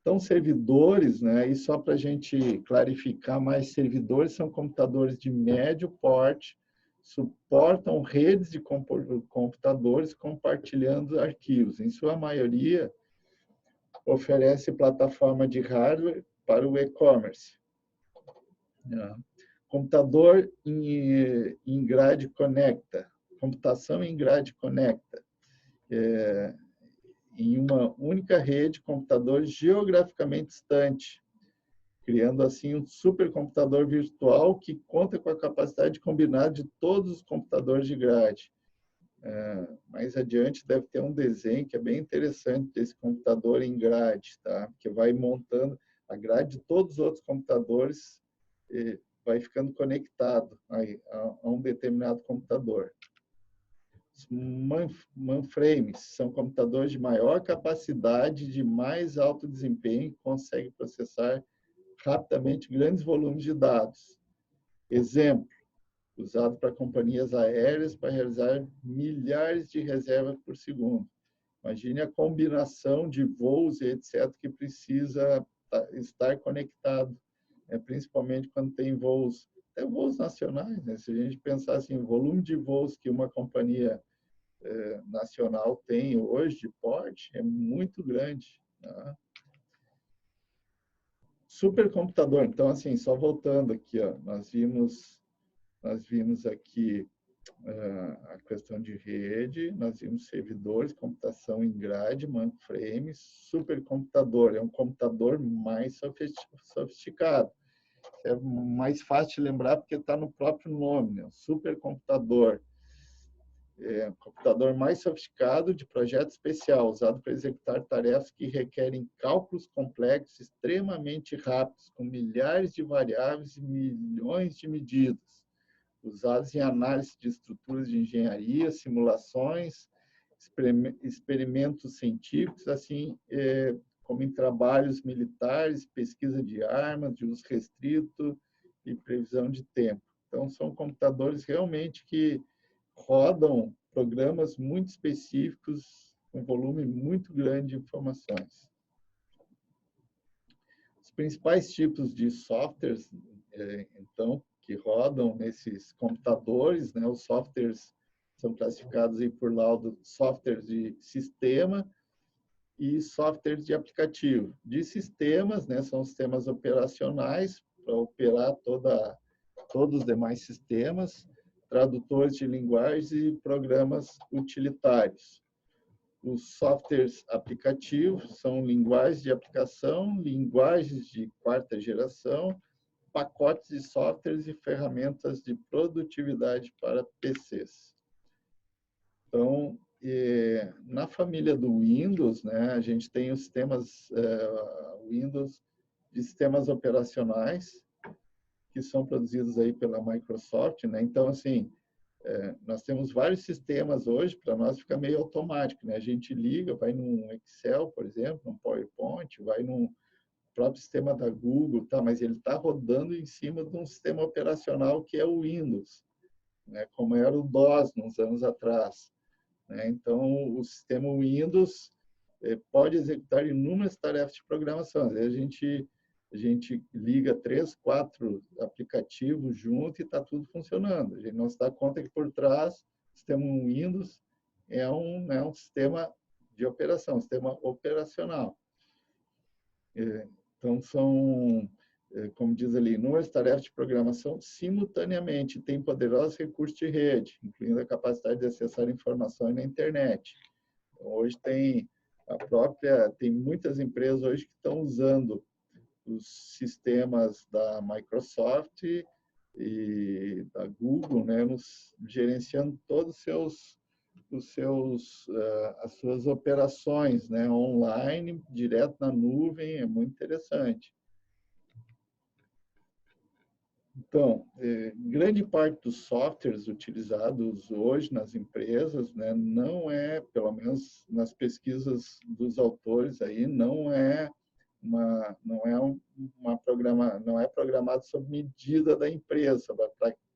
Então, servidores, né, e só para a gente clarificar mais, servidores são computadores de médio porte, suportam redes de computadores compartilhando arquivos. Em sua maioria, oferece plataforma de hardware para o e-commerce. Computador em grade conecta, computação em grade conecta. Em uma única rede, computadores geograficamente distantes, criando assim um supercomputador virtual que conta com a capacidade de combinar de todos os computadores de grade. Mais adiante deve ter um desenho que é bem interessante desse computador em grade, tá? Que vai montando a grade de todos os outros computadores, vai ficando conectado a um determinado computador. Mainframes são computadores de maior capacidade, de mais alto desempenho, que conseguem processar rapidamente grandes volumes de dados. Exemplo, usado para companhias aéreas para realizar milhares de reservas por segundo. Imagine a combinação de voos, etc., que precisa estar conectado, principalmente quando tem voos, até voos nacionais, né? Se a gente pensar assim, o volume de voos que uma companhia nacional tem hoje de porte é muito grande, né? Supercomputador, então, assim, só voltando aqui, ó, nós vimos aqui a questão de rede, nós vimos servidores, computação em grade, mainframe, supercomputador, é um computador mais sofisticado. É mais fácil de lembrar porque está no próprio nome, né? Supercomputador. Um computador mais sofisticado de projeto especial, usado para executar tarefas que requerem cálculos complexos, extremamente rápidos, com milhares de variáveis e milhões de medidas, usados em análise de estruturas de engenharia, simulações, experimentos científicos, assim como em trabalhos militares, pesquisa de armas, de uso restrito e previsão de tempo. Então, são computadores realmente que rodam programas muito específicos, com volume muito grande de informações. Os principais tipos de softwares, então, que rodam nesses computadores, né? Os softwares são classificados aí por laudo, softwares de sistema e softwares de aplicativo. De sistemas, né? São sistemas operacionais para operar todos os demais sistemas, tradutores de linguagens e programas utilitários. Os softwares aplicativos são linguagens de aplicação, linguagens de quarta geração, pacotes de softwares e ferramentas de produtividade para PCs. Então, na família do Windows, né, a gente tem os sistemas Windows de sistemas operacionais, que são produzidos aí pela Microsoft, né? Então, assim, nós temos vários sistemas hoje, para nós fica meio automático, né? A gente liga, vai num Excel, por exemplo, num PowerPoint, vai num próprio sistema da Google, tá? Mas ele está rodando em cima de um sistema operacional que é o Windows, né? Como era o DOS uns anos atrás, né? Então, o sistema Windows pode executar inúmeras tarefas de programação. Às vezes a gente liga 3, 4 aplicativos junto e está tudo funcionando. A gente não se dá conta que por trás o sistema Windows é um sistema de operação, um sistema operacional. Então, são, como diz ali, inúmeras tarefas de programação simultaneamente, tem poderosos recursos de rede, incluindo a capacidade de acessar informações na internet. Então, hoje tem muitas empresas hoje que estão usando os sistemas da Microsoft e da Google, né, gerenciando todos as suas operações, né, online, direto na nuvem, é muito interessante. Então, grande parte dos softwares utilizados hoje nas empresas, né, não é, pelo menos nas pesquisas dos autores aí, não é programado sob medida da empresa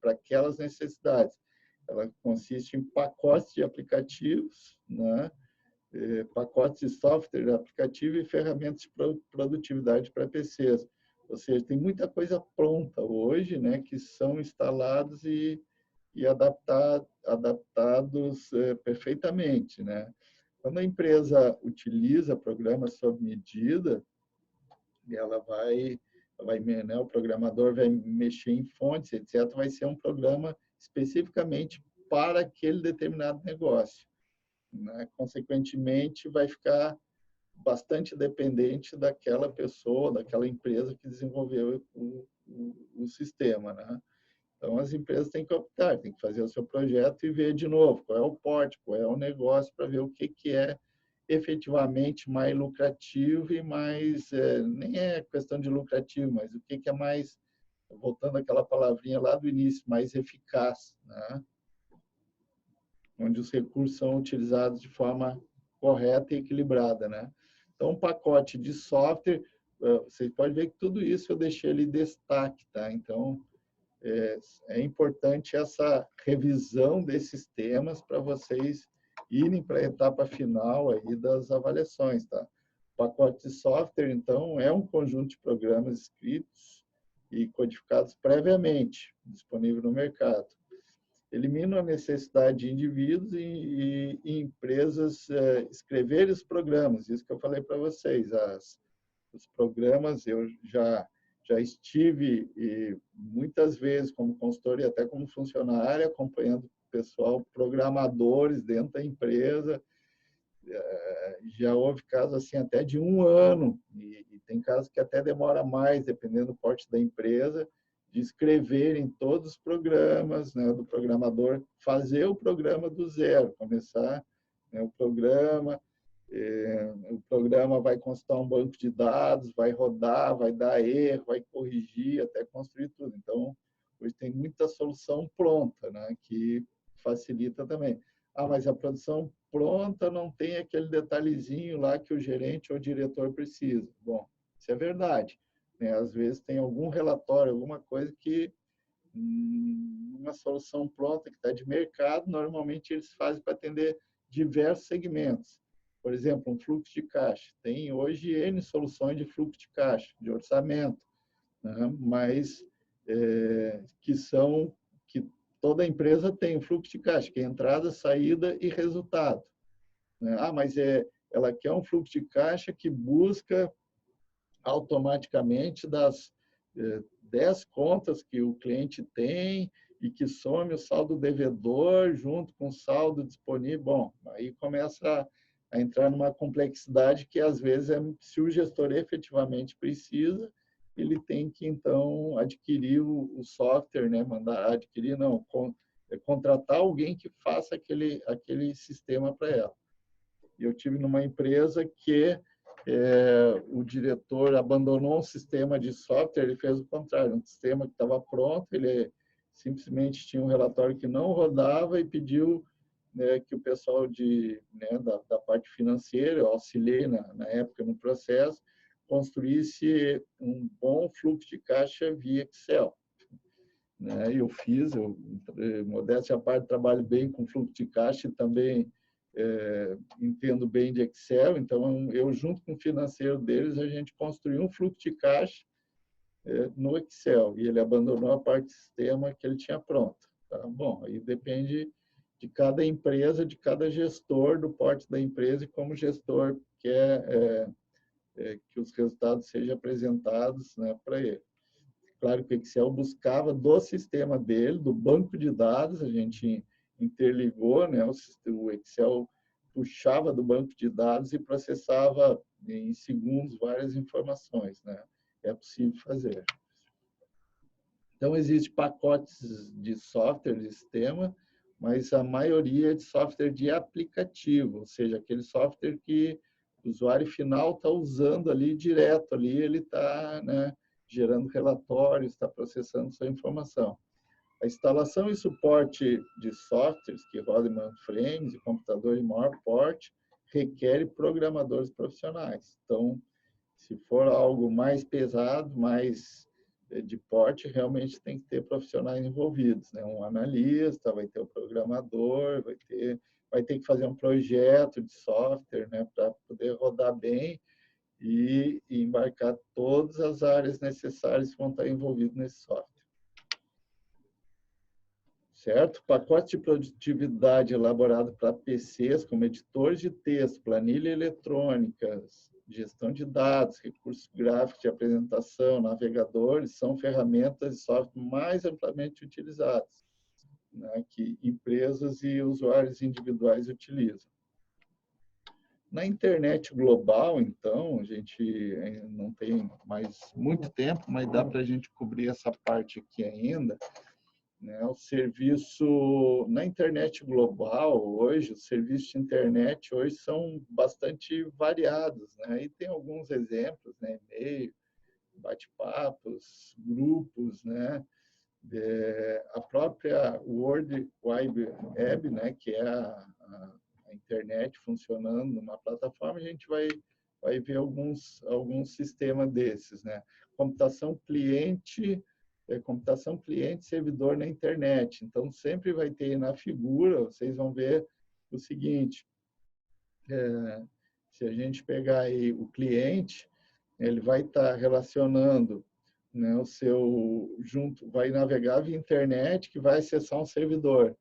para aquelas necessidades. Ela consiste em pacotes de aplicativos, né, pacotes de software, aplicativo e ferramentas de produtividade para PCs. Ou seja, tem muita coisa pronta hoje, né, que são instalados e adaptados perfeitamente, né? Quando a empresa utiliza programas sob medida, né, o programador vai mexer em fontes, etc. Vai ser um programa especificamente para aquele determinado negócio, né? Consequentemente, vai ficar bastante dependente daquela pessoa, daquela empresa que desenvolveu o sistema, né? Então, as empresas têm que optar, têm que fazer o seu projeto e ver de novo qual é o porte, qual é o negócio, para ver o que é efetivamente mais lucrativo e mais, nem é questão de lucrativo, mas o que é mais, voltando àquela palavrinha lá do início, mais eficaz, né? Onde os recursos são utilizados de forma correta e equilibrada, né? Então, um pacote de software, vocês podem ver que tudo isso eu deixei ali destaque, tá? Então, é importante essa revisão desses temas para vocês irem para a etapa final aí das avaliações, tá? O pacote de software, então, é um conjunto de programas escritos e codificados previamente, disponível no mercado. Elimina a necessidade de indivíduos e empresas escreverem os programas, isso que eu falei para vocês. Os programas, eu já estive muitas vezes como consultor e até como funcionário, acompanhando o pessoal, programadores dentro da empresa. Já houve casos assim até de 1 ano, e tem casos que até demora mais, dependendo do porte da empresa, de escreverem todos os programas, né, do programador, fazer o programa do zero, começar, né, o programa vai consultar um banco de dados, vai rodar, vai dar erro, vai corrigir, até construir tudo. Então, hoje tem muita solução pronta, né, que facilita também. Ah, mas a produção pronta não tem aquele detalhezinho lá que o gerente ou o diretor precisa. Bom, isso é verdade, né? Às vezes tem algum relatório, alguma coisa que uma solução pronta que está de mercado, normalmente eles fazem para atender diversos segmentos. Por exemplo, um fluxo de caixa. Tem hoje N soluções de fluxo de caixa, de orçamento, né? Mas que toda empresa tem um fluxo de caixa, que é entrada, saída e resultado, né? Ah, mas ela quer um fluxo de caixa que busca automaticamente das 10 contas que o cliente tem e que some o saldo devedor junto com o saldo disponível. Bom, aí começa a entrar numa complexidade que, às vezes, se o gestor efetivamente precisa, ele tem que, então, adquirir o software, né? Adquirir, não, contratar alguém que faça aquele sistema para ela. Eu tive numa empresa que o diretor abandonou um sistema de software, ele fez o contrário, um sistema que estava pronto, ele simplesmente tinha um relatório que não rodava e pediu, né, que o pessoal né, da parte financeira, eu auxiliei na época no processo, construísse um bom fluxo de caixa via Excel. Né? Eu modéstia à parte, trabalho bem com fluxo de caixa e também entendo bem de Excel, então eu junto com o financeiro deles, a gente construiu um fluxo de caixa no Excel, e ele abandonou a parte de sistema que ele tinha pronta. Tá? Bom, aí depende de cada empresa, de cada gestor, do porte da empresa e como o gestor quer que os resultados sejam apresentados, né, para ele. Claro que o Excel buscava do sistema dele, do banco de dados, a gente interligou, né, o Excel puxava do banco de dados e processava em segundos várias informações, né? É possível fazer. Então, existem pacotes de software de sistema, mas a maioria é de software de aplicativo, ou seja, aquele software que o usuário final está usando ali direto, ali ele está, né, gerando relatórios, está processando sua informação. A instalação e suporte de softwares que rodam em mainframes e computadores de maior porte requer programadores profissionais. Então, se for algo mais pesado, mais de porte, realmente tem que ter profissionais envolvidos, né? Um analista, vai ter o programador, vai ter que fazer um projeto de software, né, para poder rodar bem e embarcar todas as áreas necessárias que vão estar envolvidas nesse software. Certo? Pacote de produtividade elaborado para PCs, como editores de texto, planilha eletrônicas, gestão de dados, recursos gráficos de apresentação, navegadores, são ferramentas de software mais amplamente utilizadas, né, que empresas e usuários individuais utilizam. Na internet global, então, a gente não tem mais muito tempo, mas dá para a gente cobrir essa parte aqui ainda. Né? O serviço na internet global hoje, os serviços de internet hoje são bastante variados, né? E tem alguns exemplos, né? E-mail, bate-papos, grupos, né? A própria World Wide Web, né? Que é a internet funcionando numa plataforma, a gente vai ver alguns sistemas desses, né? Computação cliente, servidor na internet. Então, sempre vai ter na figura, vocês vão ver o seguinte, se a gente pegar aí o cliente, ele vai estar relacionando, né, vai navegar via internet, que vai acessar um servidor.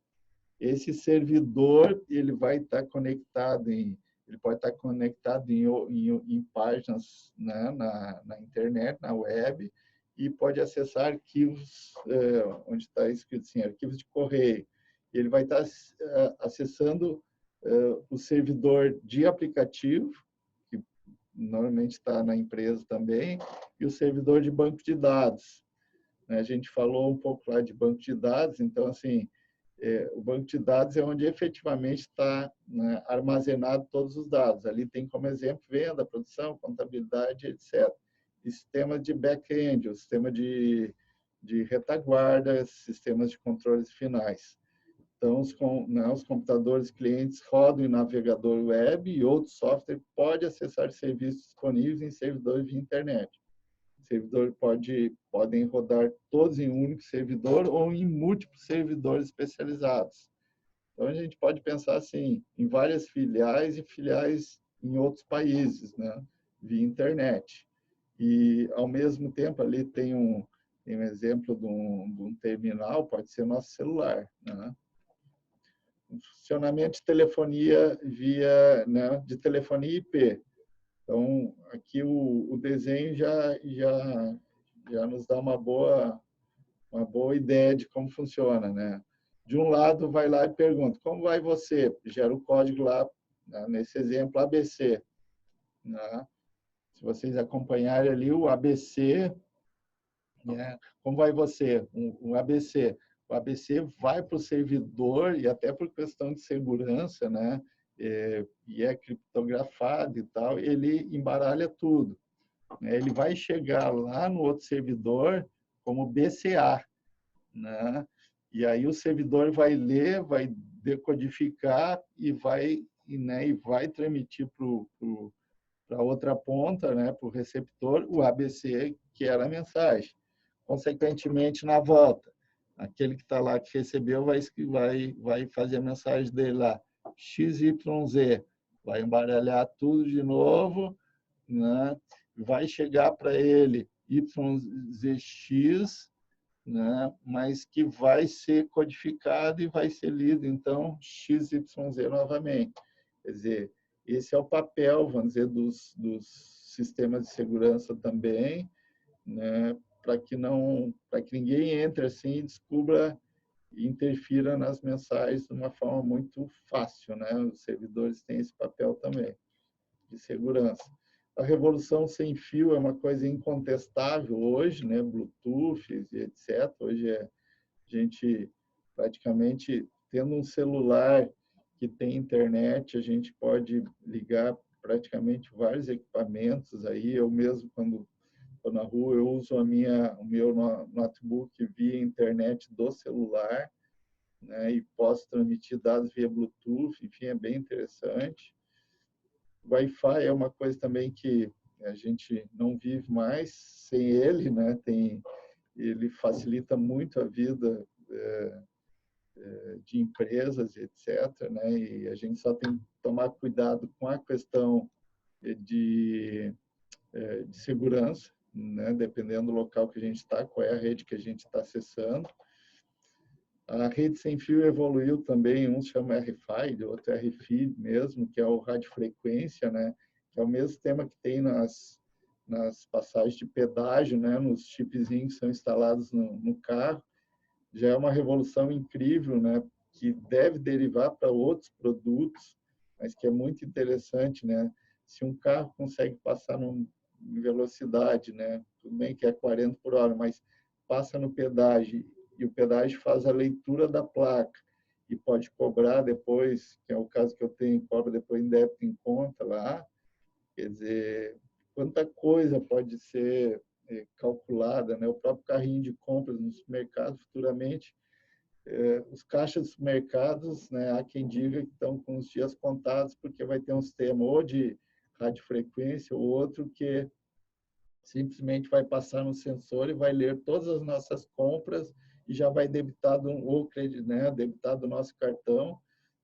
Esse servidor, ele vai estar conectado ele pode estar conectado em páginas, né, na internet, na web, e pode acessar arquivos, onde está escrito assim, arquivos de correio. Ele vai estar acessando o servidor de aplicativo, que normalmente está na empresa também, e o servidor de banco de dados. A gente falou um pouco lá de banco de dados, então, assim, o banco de dados é onde efetivamente está, né, armazenado todos os dados. Ali tem como exemplo venda, produção, contabilidade, etc. E sistemas de back-end, o sistema de retaguarda, sistemas de controles finais. Então, os computadores clientes rodam em navegador web e outros software podem acessar serviços disponíveis em servidores de internet. Servidores podem rodar todos em um único servidor ou em múltiplos servidores especializados. Então, a gente pode pensar assim, em várias filiais e filiais em outros países, né, via internet. E, ao mesmo tempo, ali tem um exemplo de um terminal, pode ser nosso celular, né? Um funcionamento de telefonia de telefonia IP. Então, aqui o desenho já nos dá uma boa ideia de como funciona, né? De um lado, vai lá e pergunta, como vai você? Gera o código lá, né, nesse exemplo, ABC. Né? Se vocês acompanharem ali o ABC, né? Como vai você? Um ABC. O ABC vai para o servidor, e até por questão de segurança, né? E é criptografado e tal, ele embaralha tudo. Né? Ele vai chegar lá no outro servidor como BCA, né? E aí o servidor vai ler, vai decodificar e vai, e vai transmitir para a outra ponta, né, para o receptor, o ABC, que era a mensagem. Consequentemente, na volta, aquele que está lá, que recebeu, vai fazer a mensagem dele lá, XYZ, vai embaralhar tudo de novo, né? Vai chegar para ele YZX, né? Mas que vai ser codificado e vai ser lido, então, XYZ novamente. Quer dizer, esse é o papel, vamos dizer, dos sistemas de segurança também, né? Para que ninguém entre assim e descubra e interfira nas mensagens de uma forma muito fácil, né? Os servidores têm esse papel também de segurança. A revolução sem fio é uma coisa incontestável hoje, né? Bluetooth e etc. Hoje a gente praticamente tendo um celular que tem internet, a gente pode ligar praticamente vários equipamentos aí. Eu mesmo quando estou na rua, eu uso o meu notebook via internet do celular, né? E posso transmitir dados via Bluetooth, enfim, é bem interessante. Wi-Fi é uma coisa também que a gente não vive mais sem ele, né? Ele facilita muito a vida de empresas, etc., né? E a gente só tem que tomar cuidado com a questão de, de segurança, né? Dependendo do local que a gente está, qual é a rede que a gente está acessando. A rede sem fio evoluiu também, um se chama RFI, outro é RFI mesmo, que é o radiofrequência, né? Que é o mesmo sistema que tem nas passagens de pedágio, né? Nos chipzinhos que são instalados no carro. Já é uma revolução incrível, né? Que deve derivar para outros produtos, mas que é muito interessante, né? Se um carro consegue passar em velocidade, né? Tudo bem que é 40 por hora, mas passa no pedágio e o pedágio faz a leitura da placa e pode cobrar depois, que é o caso que eu tenho, cobra depois em débito em conta lá. Quer dizer, quanta coisa pode ser calculada, né? O próprio carrinho de compras no supermercado, futuramente, os caixas dos supermercados, né? Há quem diga que estão com os dias contados, porque vai ter um sistema ou de radiofrequência ou outro que simplesmente vai passar no sensor e vai ler todas as nossas compras e já vai debitar ou crédito, né? Debitar do nosso cartão,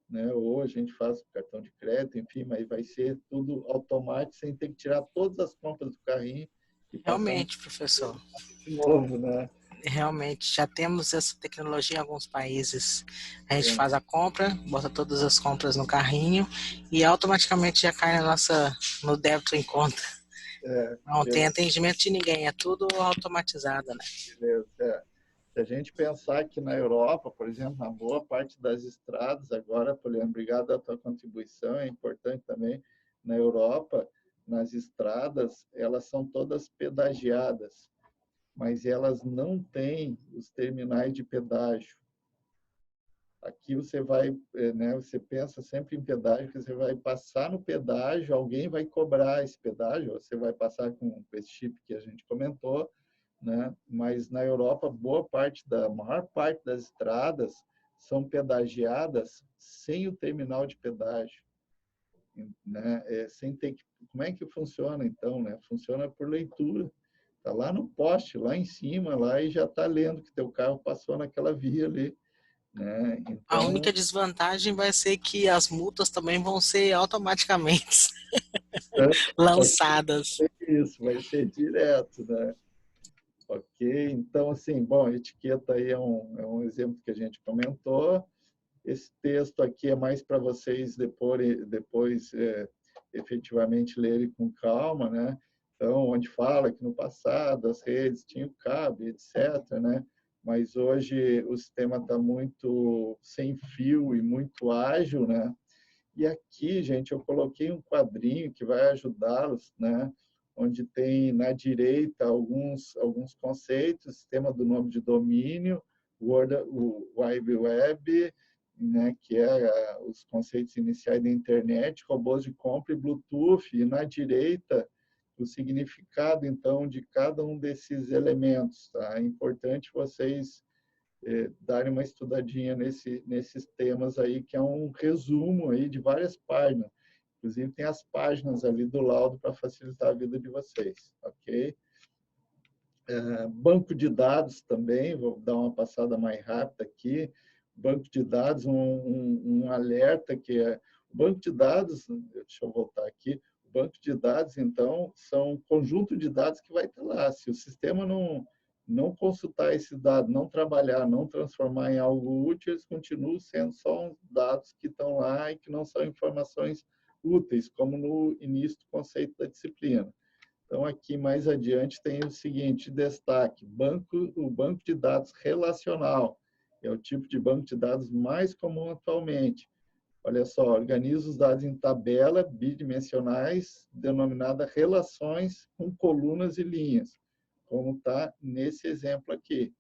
né? Ou a gente faz cartão de crédito, enfim, mas vai ser tudo automático, sem ter que tirar todas as compras do carrinho e passar no Realmente, professor. de novo, né? Realmente, já temos essa tecnologia em alguns países. A gente É, faz a compra, bota todas as compras no carrinho e automaticamente já cai no débito em conta. Não tem beleza, atendimento de ninguém, é tudo automatizado, né? beleza. Se a gente pensar que na Europa, por exemplo, na boa parte das estradas, agora, Poliana, obrigado pela tua contribuição, é importante também, na Europa, nas estradas, elas são todas pedagiadas, mas elas não têm os terminais de pedágio. Aqui você vai, né, você pensa sempre em pedágio, que você vai passar no pedágio, alguém vai cobrar esse pedágio, você vai passar com esse chip que a gente comentou, né? Mas na Europa, maior parte das estradas são pedagiadas sem o terminal de pedágio, né? Sem ter que, como é que funciona então, né? Funciona por leitura. Tá lá no poste, lá em cima, lá e já está lendo que teu carro passou naquela via ali, né? A Então, única desvantagem vai ser que as multas também vão ser automaticamente lançadas. isso vai ser direto, né? Ok, então, assim, bom, etiqueta aí é um exemplo que a gente comentou. Esse texto aqui é mais para vocês depois efetivamente lerem com calma, né? Então, onde fala que no passado as redes tinham cabo, etc., né? Mas hoje o sistema está muito sem fio e muito ágil, né? E aqui, gente, eu coloquei um quadrinho que vai ajudá-los, né? Onde tem na direita alguns conceitos, sistema do nome de domínio, o Wide Web, né? Que é os conceitos iniciais da internet, robôs de compra e Bluetooth. E na direita, o significado, então, de cada um desses elementos. Tá? É importante vocês darem uma estudadinha nesses temas aí, que é um resumo aí de várias páginas. Inclusive, tem as páginas ali do laudo para facilitar a vida de vocês, ok? Banco de dados também, vou dar uma passada mais rápida aqui. Banco de dados, um alerta que é... O banco de dados, deixa eu voltar aqui, o banco de dados, então, são um conjunto de dados que vai ter lá. Se o sistema não consultar esse dado, não trabalhar, não transformar em algo útil, eles continuam sendo só dados que estão lá e que não são informações úteis, como no início do conceito da disciplina. Então, aqui mais adiante tem o seguinte destaque: o banco de dados relacional. É o tipo de banco de dados mais comum atualmente. Olha só, organiza os dados em tabela bidimensionais, denominada relações com colunas e linhas, como está nesse exemplo aqui.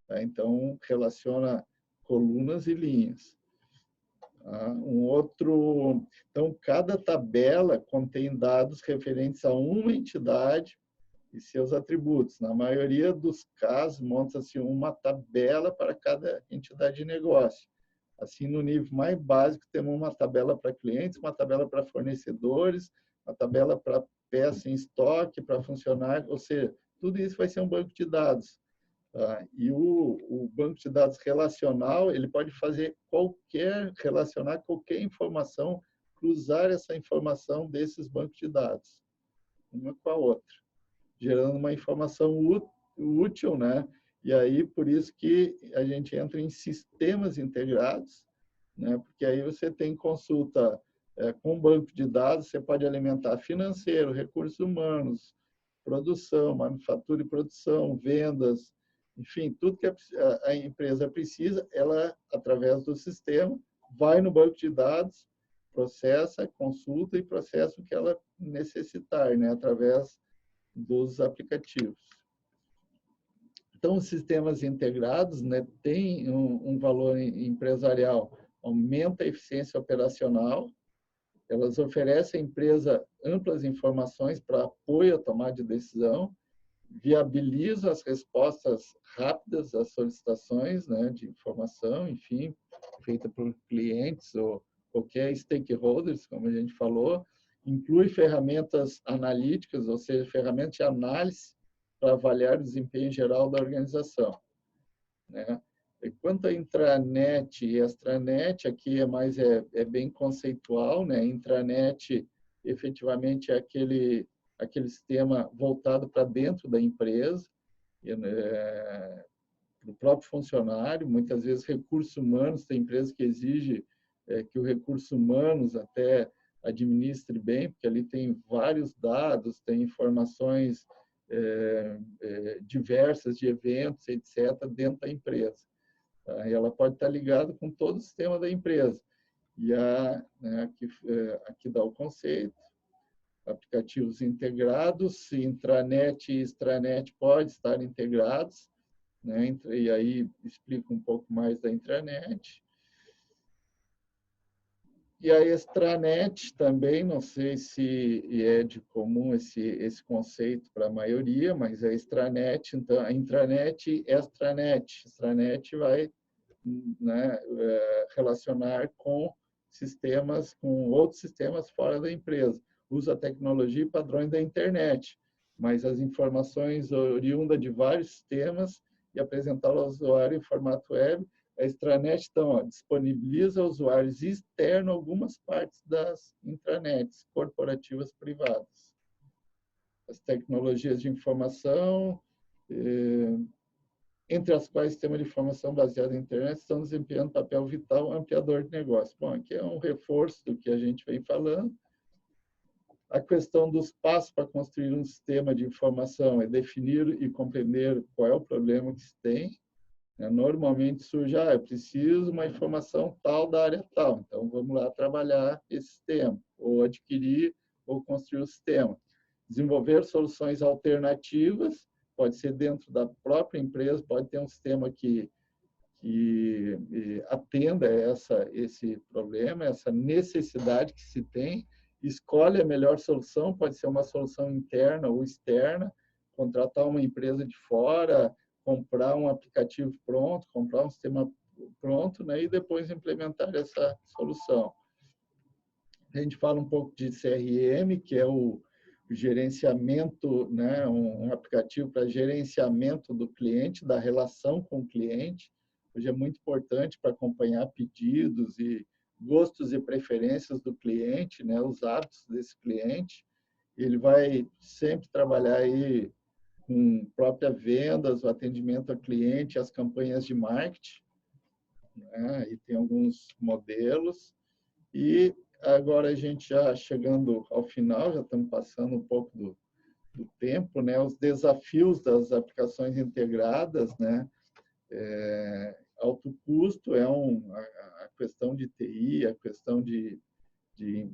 Tá? Então, relaciona colunas e linhas. Então, cada tabela contém dados referentes a uma entidade e seus atributos. Na maioria dos casos, monta-se uma tabela para cada entidade de negócio. Assim, no nível mais básico, temos uma tabela para clientes, uma tabela para fornecedores, uma tabela para peça em estoque, para funcionários, ou seja, tudo isso vai ser um banco de dados. E o banco de dados relacional, ele pode relacionar qualquer informação, cruzar essa informação desses bancos de dados, uma com a outra, gerando uma informação útil, né? E aí, por isso que a gente entra em sistemas integrados, né? Porque aí você tem consulta com banco de dados, você pode alimentar financeiro, recursos humanos, produção, manufatura e produção, vendas, enfim, tudo que a empresa precisa, ela, através do sistema, vai no banco de dados, processa, consulta e processa o que ela necessitar, né? Através dos aplicativos. Então, os sistemas integrados, né, têm um valor empresarial, aumenta a eficiência operacional, elas oferecem à empresa amplas informações para apoio à tomada de decisão, viabiliza as respostas rápidas às solicitações, né, de informação, enfim, feita por clientes ou qualquer stakeholders, como a gente falou, inclui ferramentas analíticas, ou seja, ferramentas de análise para avaliar o desempenho geral da organização, né? E quanto à intranet e extranet, aqui é bem conceitual, né? Intranet, efetivamente, é aquele sistema voltado para dentro da empresa, para o próprio funcionário, muitas vezes recursos humanos, tem empresas que exigem que o recurso humanos até administre bem, porque ali tem vários dados, tem informações diversas de eventos, etc., dentro da empresa. Tá? E ela pode estar ligada com todo o sistema da empresa. E aqui dá o conceito, aplicativos integrados, intranet e extranet podem estar integrados, né? E aí explico um pouco mais da intranet. E a extranet também, não sei se é de comum esse conceito para a maioria, mas a extranet, então, a intranet e extranet. Extranet vai, né, relacionar com outros sistemas fora da empresa. Usa a tecnologia e padrões da internet, mas as informações oriundas de vários sistemas e apresentá-las ao usuário em formato web. A extranet, então, disponibiliza aos usuários externos algumas partes das intranets corporativas privadas. As tecnologias de informação, entre as quais o sistema de informação baseado na internet, estão desempenhando papel vital ampliador de negócio. Bom, aqui é um reforço do que a gente vem falando. A questão dos passos para construir um sistema de informação é definir e compreender qual é o problema que se tem. Normalmente surge, eu preciso de uma informação tal da área tal, então vamos lá trabalhar esse sistema, ou adquirir ou construir o sistema. Desenvolver soluções alternativas, pode ser dentro da própria empresa, pode ter um sistema que atenda esse problema, essa necessidade que se tem, escolhe a melhor solução, pode ser uma solução interna ou externa, contratar uma empresa de fora, comprar um aplicativo pronto, comprar um sistema pronto, né, e depois implementar essa solução. A gente fala um pouco de CRM, que é o gerenciamento, né, um aplicativo para gerenciamento do cliente, da relação com o cliente. Hoje é muito importante para acompanhar pedidos e gostos e preferências do cliente, né, os hábitos desse cliente. Ele vai sempre trabalhar aí com própria vendas, o atendimento ao cliente, as campanhas de marketing, né, e tem alguns modelos. E agora a gente já chegando ao final, já estamos passando um pouco do tempo, né? Os desafios das aplicações integradas, né? Alto custo é a questão de TI, a questão de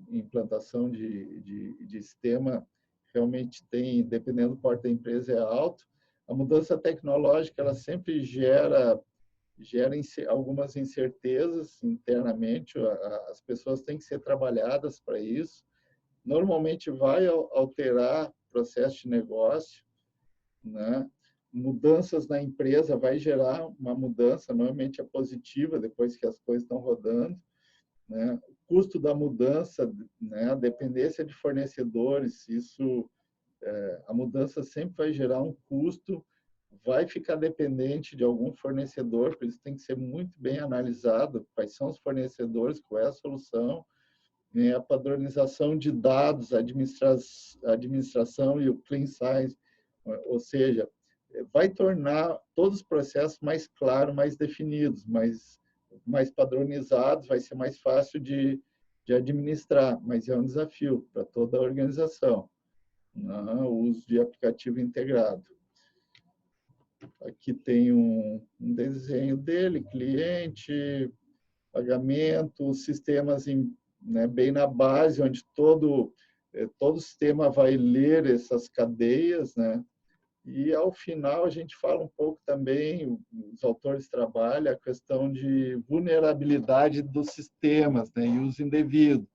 implantação de sistema realmente tem, dependendo do porte da empresa, é alto. A mudança tecnológica, ela sempre gera algumas incertezas internamente, as pessoas têm que ser trabalhadas para isso. Normalmente vai alterar o processo de negócio, né? Mudanças na empresa vai gerar uma mudança, normalmente é positiva depois que as coisas estão rodando, né? O custo da mudança, né? A dependência de fornecedores, isso, a mudança sempre vai gerar um custo, vai ficar dependente de algum fornecedor, por isso tem que ser muito bem analisado quais são os fornecedores, qual é a solução, né? A padronização de dados, a administração e o clean science, ou seja, vai tornar todos os processos mais claros, mais definidos, mais padronizados, vai ser mais fácil de administrar, mas é um desafio para toda a organização, né? O uso de aplicativo integrado. Aqui tem um desenho dele, cliente, pagamento, sistemas né, bem na base, onde todo o sistema vai ler essas cadeias, né? E, ao final, a gente fala um pouco também, os autores trabalham a questão de vulnerabilidade dos sistemas, né, e uso indevido.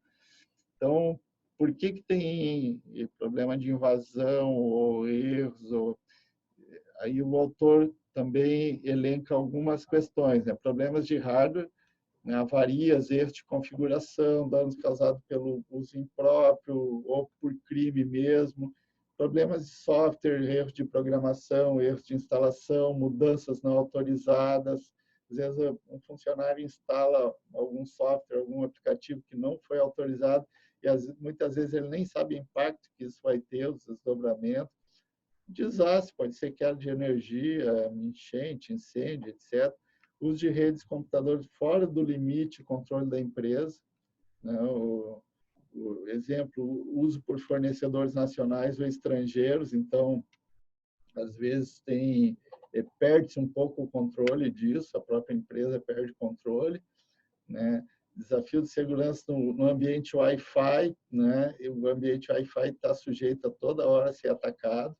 Então, por que tem problema de invasão ou erros? Aí o autor também elenca algumas questões, né? Problemas de hardware, né? Avarias, erros de configuração, danos causados pelo uso impróprio ou por crime mesmo, problemas de software, erros de programação, erros de instalação, mudanças não autorizadas. Às vezes um funcionário instala algum software, algum aplicativo que não foi autorizado e muitas vezes ele nem sabe o impacto que isso vai ter, os desdobramentos. Desastre, pode ser queda de energia, enchente, incêndio, etc. Uso de redes de computadores fora do limite, controle da empresa, né? O exemplo, uso por fornecedores nacionais ou estrangeiros, então, às vezes, perde-se um pouco o controle disso, a própria empresa perde o controle, né? Desafio de segurança no ambiente Wi-Fi, né? E o ambiente Wi-Fi está sujeito a toda hora ser atacado,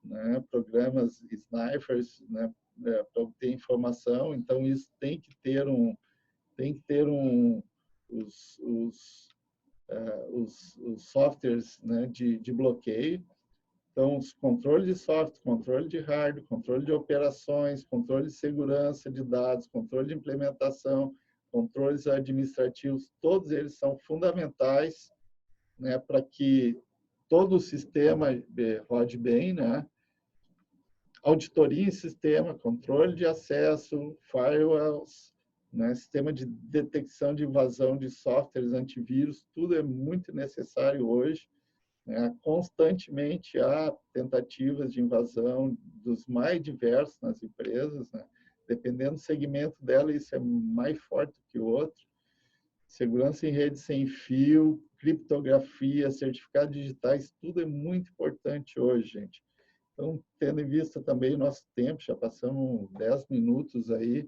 né? Programas snipers, né? Para obter informação, então isso tem que ter os softwares, né, de bloqueio. Então, os controles de software, controle de hardware, controle de operações, controle de segurança de dados, controle de implementação, controles administrativos, todos eles são fundamentais, né, para que todo o sistema rode bem, né? Auditoria em sistema, controle de acesso, firewalls, né? Sistema de detecção de invasão de softwares, antivírus, tudo é muito necessário hoje, né? Constantemente há tentativas de invasão dos mais diversos nas empresas, né? Dependendo do segmento dela, isso é mais forte que o outro. Segurança em rede sem fio, criptografia, certificados digitais, tudo é muito importante hoje, gente. Então, tendo em vista também o nosso tempo, já passamos 10 minutos aí,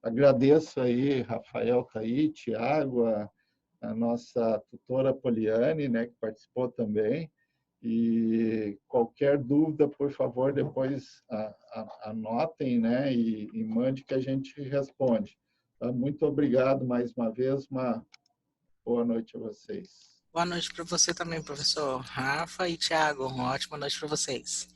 agradeço aí, Rafael tá aí, Tiago, a nossa tutora Poliane, né, que participou também, e qualquer dúvida, por favor, depois anotem, né, e mande que a gente responde. Tá? Muito obrigado mais uma vez, uma boa noite a vocês. Boa noite para você também, professor Rafa e Tiago. Uma ótima noite para vocês.